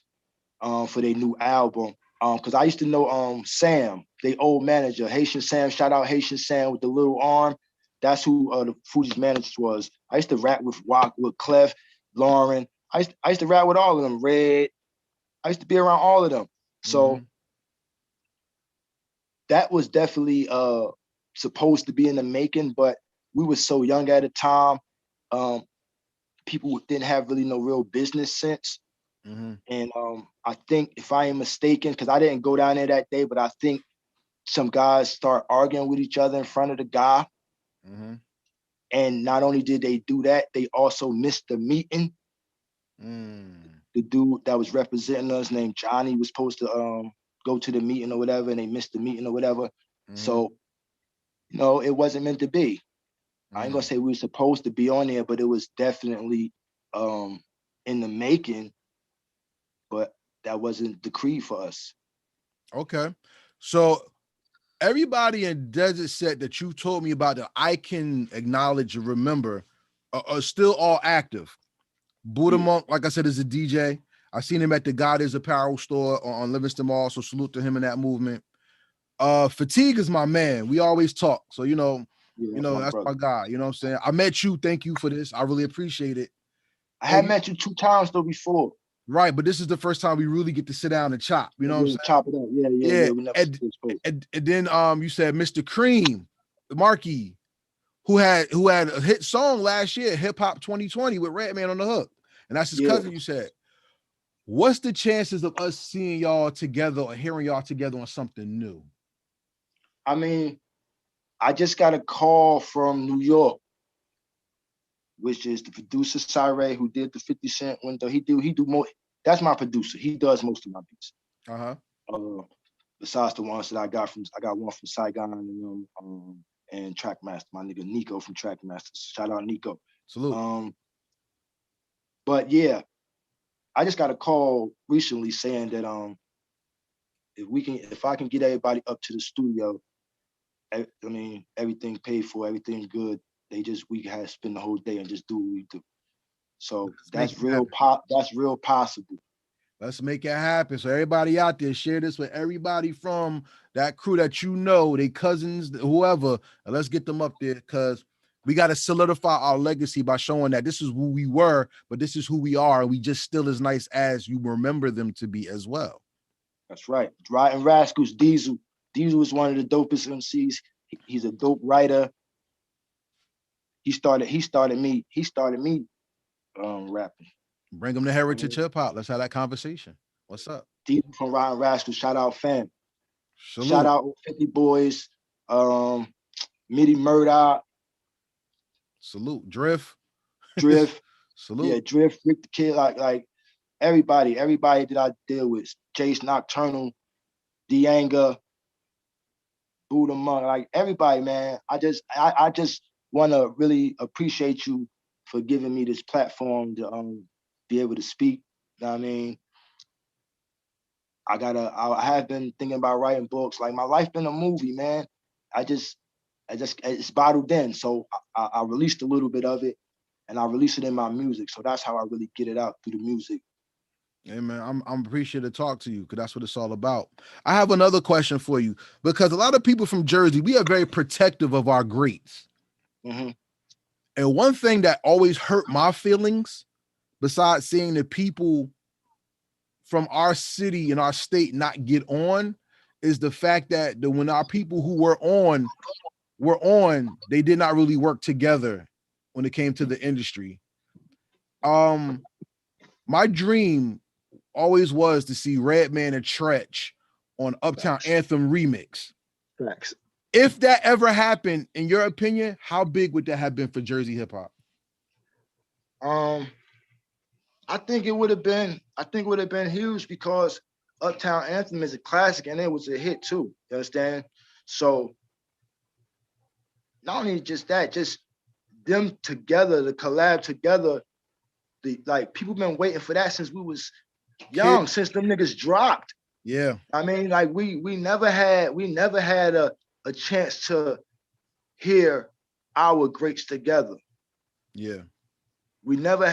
Speaker 2: for their new album. Because I used to know Sam, the old manager, Haitian Sam. Shout out Haitian Sam with the little arm. That's who the Fugees manager was. I used to rap with Clef, Lauren. I used to rap with all of them. Red. I used to be around all of them.
Speaker 1: Mm-hmm.
Speaker 2: So that was definitely supposed to be in the making, but we were so young at the time. Um, People didn't have really no real business sense.
Speaker 1: Mm-hmm.
Speaker 2: And I think if I am mistaken, because I didn't go down there that day, but I think some guys start arguing with each other in front of the guy.
Speaker 1: Mm-hmm.
Speaker 2: And not only did they do that, they also missed the meeting.
Speaker 1: Mm.
Speaker 2: The dude that was representing us named Johnny was supposed to go to the meeting or whatever, and they missed the meeting or whatever.
Speaker 1: Mm-hmm.
Speaker 2: So, it wasn't meant to be. I ain't gonna say we were supposed to be on there, but it was definitely um, in the making, but that wasn't decreed for us.
Speaker 1: Okay. So everybody in Desert Set that you told me about that I can acknowledge and remember are still all active. Buddha
Speaker 2: Yeah.
Speaker 1: Monk, like I said, is a DJ. I seen him at the God is Apparel store on Livingston Mall. So salute to him in that movement. Fatigue is my man. We always talk. So
Speaker 2: Yeah, that's my
Speaker 1: that's my
Speaker 2: brother.
Speaker 1: guy. You know what I'm saying? I met you. Thank you for this. I really appreciate it.
Speaker 2: I
Speaker 1: And
Speaker 2: had met you 2 times though before.
Speaker 1: right, but this is the first time we really get to sit down and chop. You know what I'm
Speaker 2: Yeah,
Speaker 1: saying?
Speaker 2: chop it up. Yeah, yeah,
Speaker 1: Yeah.
Speaker 2: yeah. We never spoke.
Speaker 1: And then you said Mr. Cream, Markey, who had a hit song last year, Hip Hop 2020 with Redman on the hook. And that's his
Speaker 2: Yeah.
Speaker 1: cousin, you said. What's the chances of us seeing y'all together or hearing y'all together on something new?
Speaker 2: I mean, I just got a call from New York, which is the producer Sire, who did the 50 Cent window. He do more. That's my producer. He does most of my beats.
Speaker 1: Uh-huh.
Speaker 2: Uh, Besides the ones that I got one from Saigon and Trackmaster, my nigga Nico from Trackmaster. Shout out Nico.
Speaker 1: Salute.
Speaker 2: Um, but yeah, I just got a call recently saying that if I can get everybody up to the studio, I mean everything paid for, everything good. We had to spend the whole day and just do what we do. So
Speaker 1: Let's make it happen.
Speaker 2: That's real possible.
Speaker 1: Let's make it happen. So everybody out there, share this with everybody from that crew that you know, they cousins, whoever, and let's get them up there because we got to solidify our legacy by showing that this is who we were, but this is who we are. And we just still as nice as you remember them to be as well.
Speaker 2: That's right. Riding Rascals, Diesel. Diesel is one of the dopest MCs. He's a dope writer. He started me rapping.
Speaker 1: Bring them to
Speaker 2: I
Speaker 1: Heritage
Speaker 2: mean,
Speaker 1: Hip Hop. Let's have that conversation. What's up?
Speaker 2: Diesel from Riding Rascals. Shout out fam. Shout
Speaker 1: Salute.
Speaker 2: out 50 Boys, Mitty Murdoch,
Speaker 1: Salute. Drift.
Speaker 2: Drift. Yeah,
Speaker 1: Salute.
Speaker 2: Drift, Rick the Kid, like everybody that I deal with. Jace Nocturnal, Dianga, Buddha Monk, like everybody, man. I just want to really appreciate you for giving me this platform to be able to speak. You know what I mean? I have been thinking about writing books. Like my life been a movie, man. I just it's bottled in. So I released a little bit of it and I release it in my music. So that's how I really get it out through the music.
Speaker 1: Hey man, I'm appreciative to talk to you because that's what it's all about. I have another question for you because a lot of people from Jersey, we are very protective of our greats.
Speaker 2: Mm-hmm.
Speaker 1: And one thing that always hurt my feelings, besides seeing the people from our city and our state not get on, is the fact that when our people who were on, they did not really work together when it came to the industry. My dream always was to see Redman and Tretch on Uptown
Speaker 2: Facts.
Speaker 1: Anthem remix.
Speaker 2: Facts.
Speaker 1: If that ever happened, in your opinion, how big would that have been for Jersey hip hop?
Speaker 2: I think it would have been. I think it would have been huge because Uptown Anthem is a classic and it was a hit too. You understand? So not only just that, just them together, the collab together. The like people been waiting for that since we was young,
Speaker 1: Kids.
Speaker 2: since them niggas dropped.
Speaker 1: Yeah.
Speaker 2: I mean, like we never had a chance to hear our greats together.
Speaker 1: Yeah.
Speaker 2: We never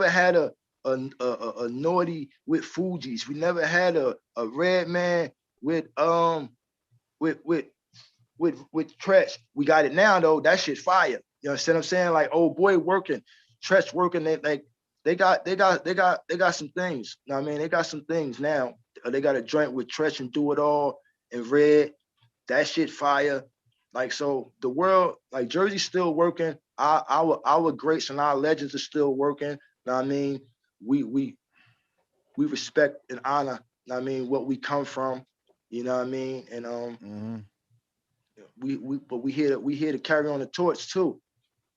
Speaker 2: had a naughty with Fugees. We never had a Redman with with with with Tretch. We got it now though. That shit fire. You understand what I'm saying? Like old boy working, Tretch working. They got some things. You know what I mean? They got some things now. They got a joint with Tretch and Do It All and Red. That shit fire. Like so, the world, like Jersey's still working. Our greats and our legends are still working. You know what I mean? We respect and honor. You know what I mean? What we come from. You know what I mean? And we here to carry on the torch too.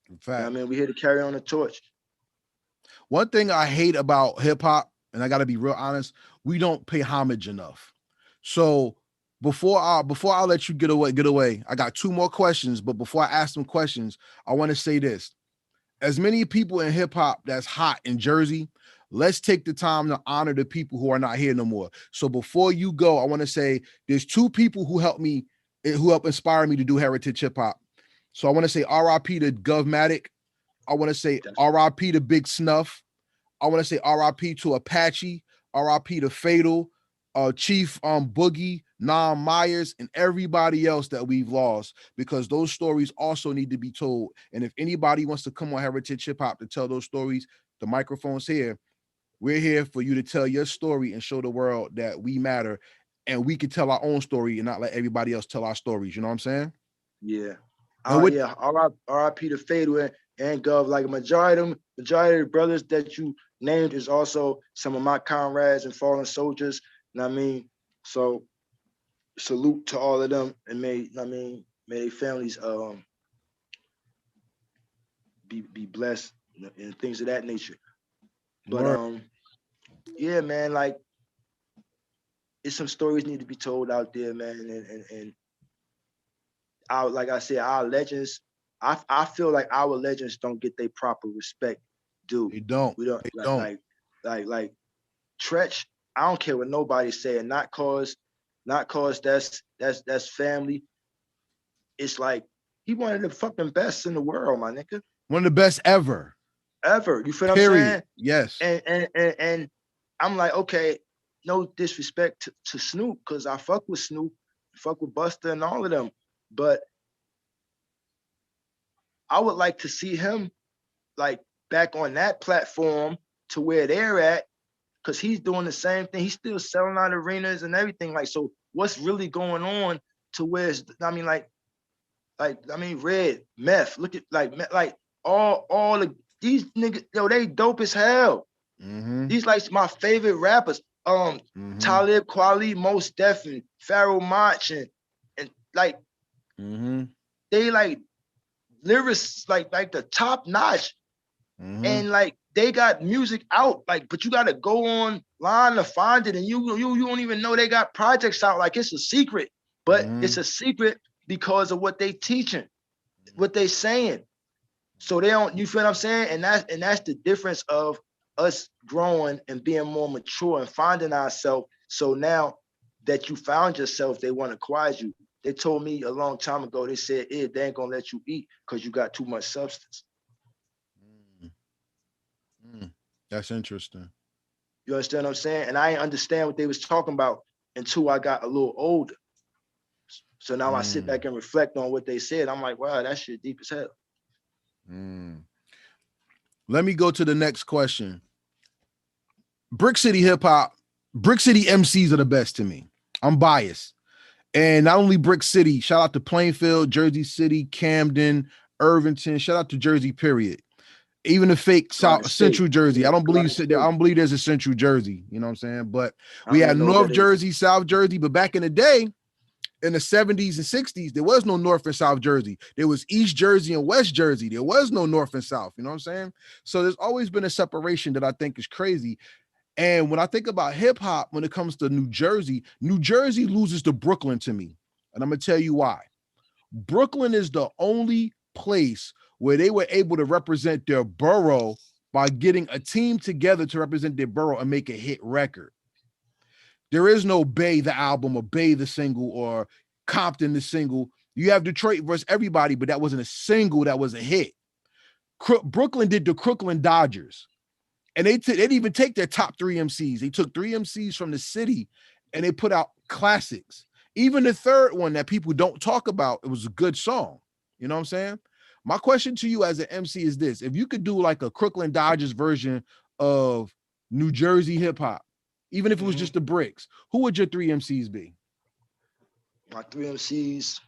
Speaker 1: In
Speaker 2: You
Speaker 1: fact,
Speaker 2: know what I mean? We here to carry on the torch.
Speaker 1: one thing I hate about hip hop, and I got to be real honest, we don't pay homage enough. So before I let you get away, I got two more questions. But before I ask some questions, I want to say this: as many people in hip hop that's hot in Jersey, let's take the time to honor the people who are not here no more. So before you go, I want to say there's two people who helped inspire me to do heritage hip hop. So I want to say R.I.P. to Govmatic. I want to say R.I.P. to Big Snuff. I want to say R.I.P. to Apache. R.I.P. to Fatal, Chief Boogie, Nam Myers, and everybody else that we've lost, because those stories also need to be told. And if anybody wants to come on Heritage Hip Hop to tell those stories, the microphone's here. We're here for you to tell your story and show the world that we matter, and we can tell our own story and not let everybody else tell our stories. You know what I'm saying?
Speaker 2: Yeah.
Speaker 1: And
Speaker 2: R.I.P. to Fatal and Gov. Like majority of the brothers that you named is also some of my comrades and fallen soldiers. You know what I mean? So salute to all of them, and may their families be blessed and things of that nature. But yeah, man, like it's some stories need to be told out there, man, and our, like I said, our legends. I feel like our legends don't get their proper respect due.
Speaker 1: they don't.
Speaker 2: We don't
Speaker 1: They don't.
Speaker 2: like Tretch. I don't care what nobody's saying. Not cause that's family. It's like he one of the fucking best in the world, my nigga.
Speaker 1: One of the best ever.
Speaker 2: Ever. You feel what I'm
Speaker 1: Period.
Speaker 2: saying?
Speaker 1: Yes.
Speaker 2: And I'm like, okay, no disrespect to Snoop, because I fuck with Snoop, fuck with Busta and all of them. But I would like to see him like back on that platform to where they're at, because he's doing the same thing. He's still selling out arenas and everything. Like, so what's really going on to where it's, I mean, Red, Meth, look at like all the these niggas, yo, they dope as hell. These like my favorite rappers. Talib Kweli, Most Def, and Pharaoh Monch, and like they like lyrics like the top notch, and like they got music out, like, but you gotta go online to find it, and you don't even know they got projects out. Like it's a secret, but it's a secret because of what they teaching, what they saying. So they don't, you feel what I'm saying? And that's the difference of us growing and being more mature and finding ourselves. So now that you found yourself, they want to quiet you. They told me a long time ago, they said, they ain't gonna let you eat because you got too much substance.
Speaker 1: That's interesting.
Speaker 2: You understand what I'm saying? And I didn't understand what they was talking about until I got a little older. So now I sit back and reflect on what they said. I'm like, wow, that shit deep as hell.
Speaker 1: Let me go to the next question. Brick City hip hop, Brick City MCs are the best to me. I'm biased. And not only Brick City, shout out to Plainfield, Jersey City, Camden, Irvington, shout out to Jersey, period. Even the fake
Speaker 2: Garden
Speaker 1: South
Speaker 2: State.
Speaker 1: Central Jersey. I
Speaker 2: Yeah,
Speaker 1: don't believe
Speaker 2: Garden State.
Speaker 1: there's a Central Jersey. You know what I'm saying? But
Speaker 2: I
Speaker 1: we
Speaker 2: don't
Speaker 1: had
Speaker 2: even know what
Speaker 1: North
Speaker 2: that is.
Speaker 1: Jersey, South Jersey. But back in the day, in the 70s and 60s, there was no North and South Jersey. There was East Jersey and West Jersey. There was no North and South. You know what I'm saying? So there's always been a separation that I think is crazy. And when I think about hip hop, when it comes to New Jersey loses to Brooklyn to me. And I'm going to tell you why. Brooklyn is the only place where they were able to represent their borough by getting a team together to represent their borough and make a hit record. There is no Bay the album or Bay the single or Compton the single. You have Detroit versus everybody, but that wasn't a single that was a hit. Brooklyn did the Crooklyn Dodgers. And they didn't even take their top 3 MCs. They took 3 MCs from the city and they put out classics. Even the third one that people don't talk about, it was a good song. You know what I'm saying? My question to you as an MC is this. If you could do like a Crooklyn Dodgers version of New Jersey hip hop, even if it was just the bricks, who would your 3 MCs be?
Speaker 2: My 3 MCs.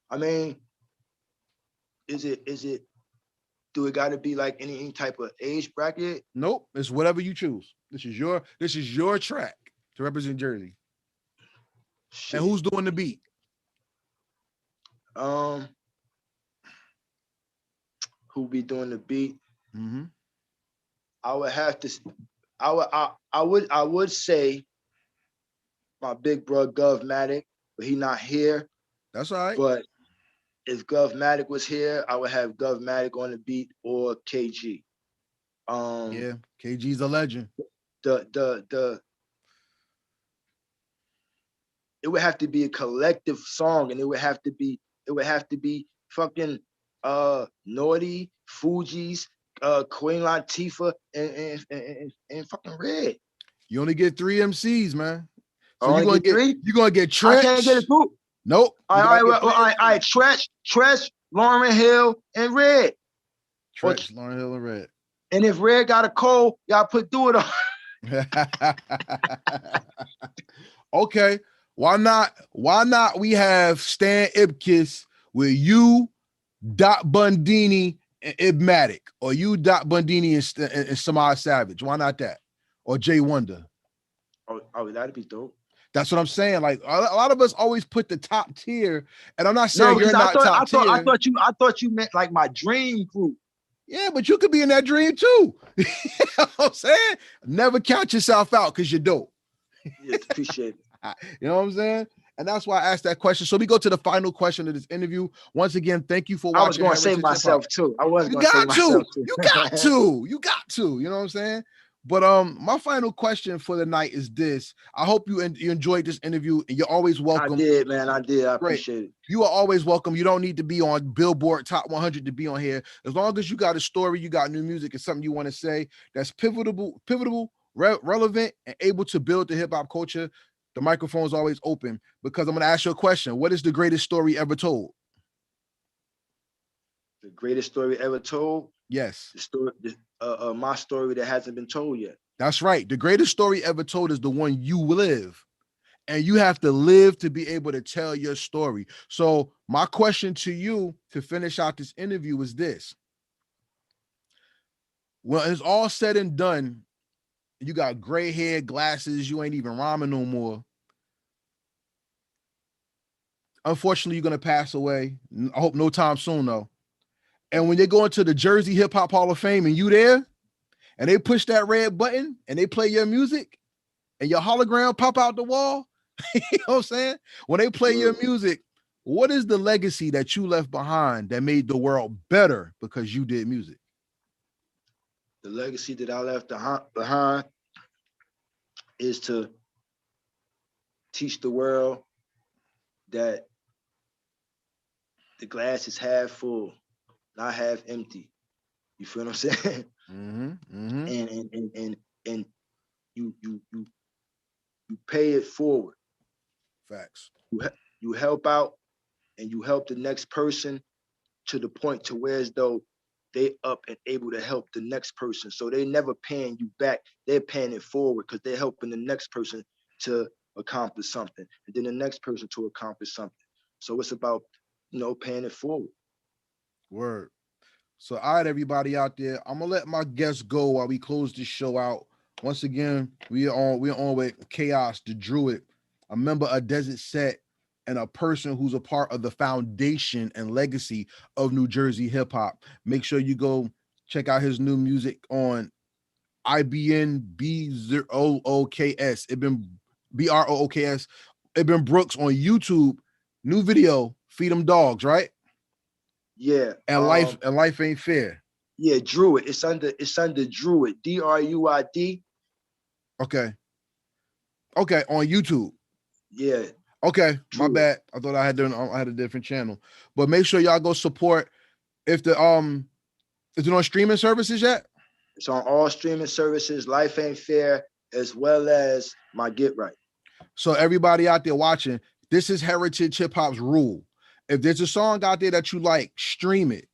Speaker 2: I mean, is it do it got to be like any type of age bracket?
Speaker 1: Nope, it's whatever you choose. This is your track to represent Jersey.
Speaker 2: Shit.
Speaker 1: And who's doing the beat?
Speaker 2: Who be doing the beat?
Speaker 1: Mm-hmm.
Speaker 2: I would have to. I would say my big bro Govmatic, but he not here.
Speaker 1: That's all right.
Speaker 2: But if Govmatic was here, I would have Govmatic on the beat or KG.
Speaker 1: Yeah, KG's a legend.
Speaker 2: The it would have to be a collective song, and it would have to be fucking Naughty, Fuji's, Queen Latifah, and fucking Red.
Speaker 1: You only get 3 MCs, man. So
Speaker 2: I only get 3.
Speaker 1: You're gonna get
Speaker 2: I
Speaker 1: Trench.
Speaker 2: can't get a group.
Speaker 1: Nope.
Speaker 2: All right, Trench, Lauren Hill, and Red.
Speaker 1: Trench, Lauren Hill, and Red.
Speaker 2: And if Red got a cold, y'all put Do It on.
Speaker 1: Okay. Why not we have Stan Ipkiss with you, Dot Bundini, and Ibmatic, or you, Dot Bundini, and Samad Savage? Why not that? Or Jay Wonder?
Speaker 2: Oh, that'd be dope.
Speaker 1: That's what I'm saying. Like a lot of us always put the top tier, and I'm not saying you're not
Speaker 2: top tier. I thought you meant like my dream group.
Speaker 1: Yeah, but you could be in that dream too. You know what I'm saying? Never count yourself out because you're dope.
Speaker 2: Yes, appreciate it.
Speaker 1: You know what I'm saying? And that's why I asked that question. So we go to the final question of this interview. Once again, thank you for watching.
Speaker 2: I was going to save myself too.
Speaker 1: You got to. You know what I'm saying? But my final question for the night is this. I hope you enjoyed this interview, and you're always welcome.
Speaker 2: I did, man. I did. I appreciate it.
Speaker 1: You are always welcome. You don't need to be on Billboard Top 100 to be on here. As long as you got a story, you got new music, and something you want to say that's pivotal, relevant, and able to build the hip hop culture, the microphone is always open. Because I'm going to ask you a question. What is the greatest story ever told?
Speaker 2: The greatest story ever told?
Speaker 1: Yes.
Speaker 2: The story, my story that hasn't been told yet.
Speaker 1: That's right. The greatest story ever told is the one you live. And you have to live to be able to tell your story. So my question to you to finish out this interview is this. When it's all said and done, you got gray hair, glasses, you ain't even rhyming no more. Unfortunately, you're going to pass away. I hope no time soon, though. And when they go into the Jersey Hip Hop Hall of Fame and you there, and they push that red button and they play your music and your hologram pop out the wall, you know what I'm saying? When they play your music, what is the legacy that you left behind that made the world better because you did music?
Speaker 2: The legacy that I left behind is to teach the world that the glass is half full, not half empty. You feel what I'm saying?
Speaker 1: Mm-hmm,
Speaker 2: mm-hmm. And you pay it forward.
Speaker 1: Facts.
Speaker 2: You help out, and you help the next person to the point to where as though they up and able to help the next person. So they never paying you back. They're paying it forward because they're helping the next person to accomplish something, and then the next person to accomplish something. So it's about, paying it forward.
Speaker 1: Word. So, all right, everybody out there, I'm gonna let my guests go while we close this show out. Once again, we're on with Kaos Da Druid, a member of Desert Set, and a person who's a part of the foundation and legacy of New Jersey hip hop. Make sure you go check out his new music on IBNB0OKS. It been BROOKS. It been Brooks on YouTube. New video, Feed Them Dogs, right?
Speaker 2: Yeah.
Speaker 1: And life ain't fair.
Speaker 2: Yeah, Druid. It's under Druid. DRUID.
Speaker 1: Okay. Okay, on YouTube.
Speaker 2: Yeah.
Speaker 1: Okay, my
Speaker 2: Druid.
Speaker 1: bad. I thought I had a different channel. But make sure y'all go support. If the is it on streaming services yet?
Speaker 2: It's on all streaming services. Life Ain't Fair, as well as my Get Right.
Speaker 1: So everybody out there watching, this is Heritage Hip Hop's rule. If there's a song out there that you like, stream it.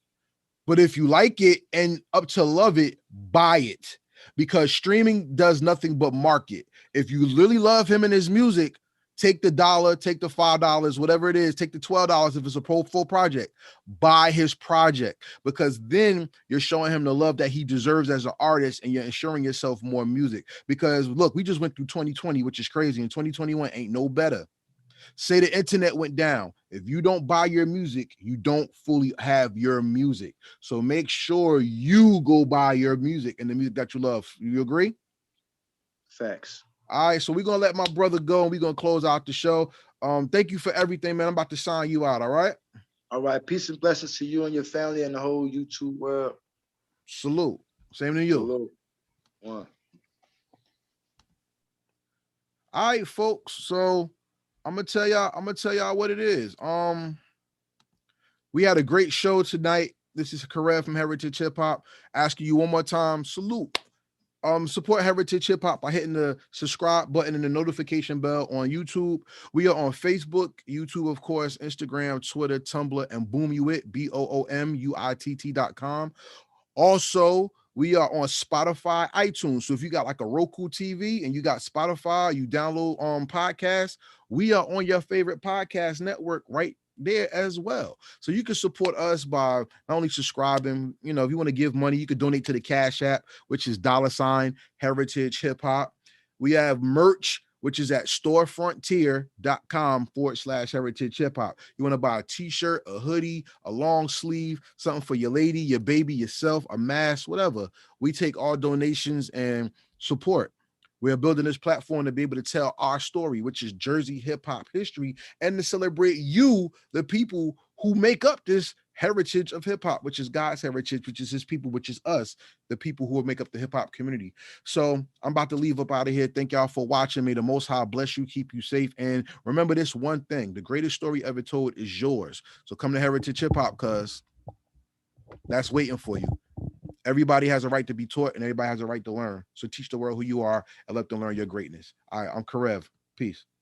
Speaker 1: But if you like it and up to love it, buy it. Because streaming does nothing but market. If you really love him and his music, take the $1, take the $5, whatever it is, take the $12 if it's a full project. Buy his project, because then you're showing him the love that he deserves as an artist, and you're ensuring yourself more music. Because look, we just went through 2020, which is crazy, and 2021 ain't no better. Say the internet went down. If you don't buy your music, you don't fully have your music. So make sure you go buy your music and the music that you love. You agree?
Speaker 2: Facts.
Speaker 1: All right, so we're gonna let my brother go and we're gonna close out the show. Thank you for everything, man. I'm about to sign you out. All right.
Speaker 2: All right. Peace and blessings to you and your family and the whole YouTube world.
Speaker 1: Salute. Same to you.
Speaker 2: Salute. One.
Speaker 1: All right, folks. So I'm gonna tell y'all what it is. We had a great show tonight. This is Karev from Heritage Hip Hop. Asking you one more time, salute. Support Heritage Hip Hop by hitting the subscribe button and the notification bell on YouTube. We are on Facebook, YouTube, of course, Instagram, Twitter, Tumblr, and BoomUit, BOOMUITT.com. Also, we are on Spotify, iTunes. So if you got like a Roku TV and you got Spotify, you download podcasts, we are on your favorite podcast network right there as well. So you can support us by not only subscribing, if you want to give money, you could donate to the Cash App, which is $Heritage Hip Hop. We have merch, which is at storefrontier.com/heritage hip hop. You want to buy a t-shirt, a hoodie, a long sleeve, something for your lady, your baby, yourself, a mask, whatever. We take all donations and support. We're building this platform to be able to tell our story, which is Jersey hip hop history, and to celebrate you, the people who make up this heritage of hip hop, which is God's heritage, which is his people, which is us, the people who make up the hip hop community. So I'm about to leave up out of here. Thank y'all for watching. May the Most High bless you, keep you safe. And remember this one thing: the greatest story ever told is yours. So come to Heritage Hip Hop, because that's waiting for you. Everybody has a right to be taught, and everybody has a right to learn. So teach the world who you are and let them learn your greatness. All right, I'm Karev. Peace.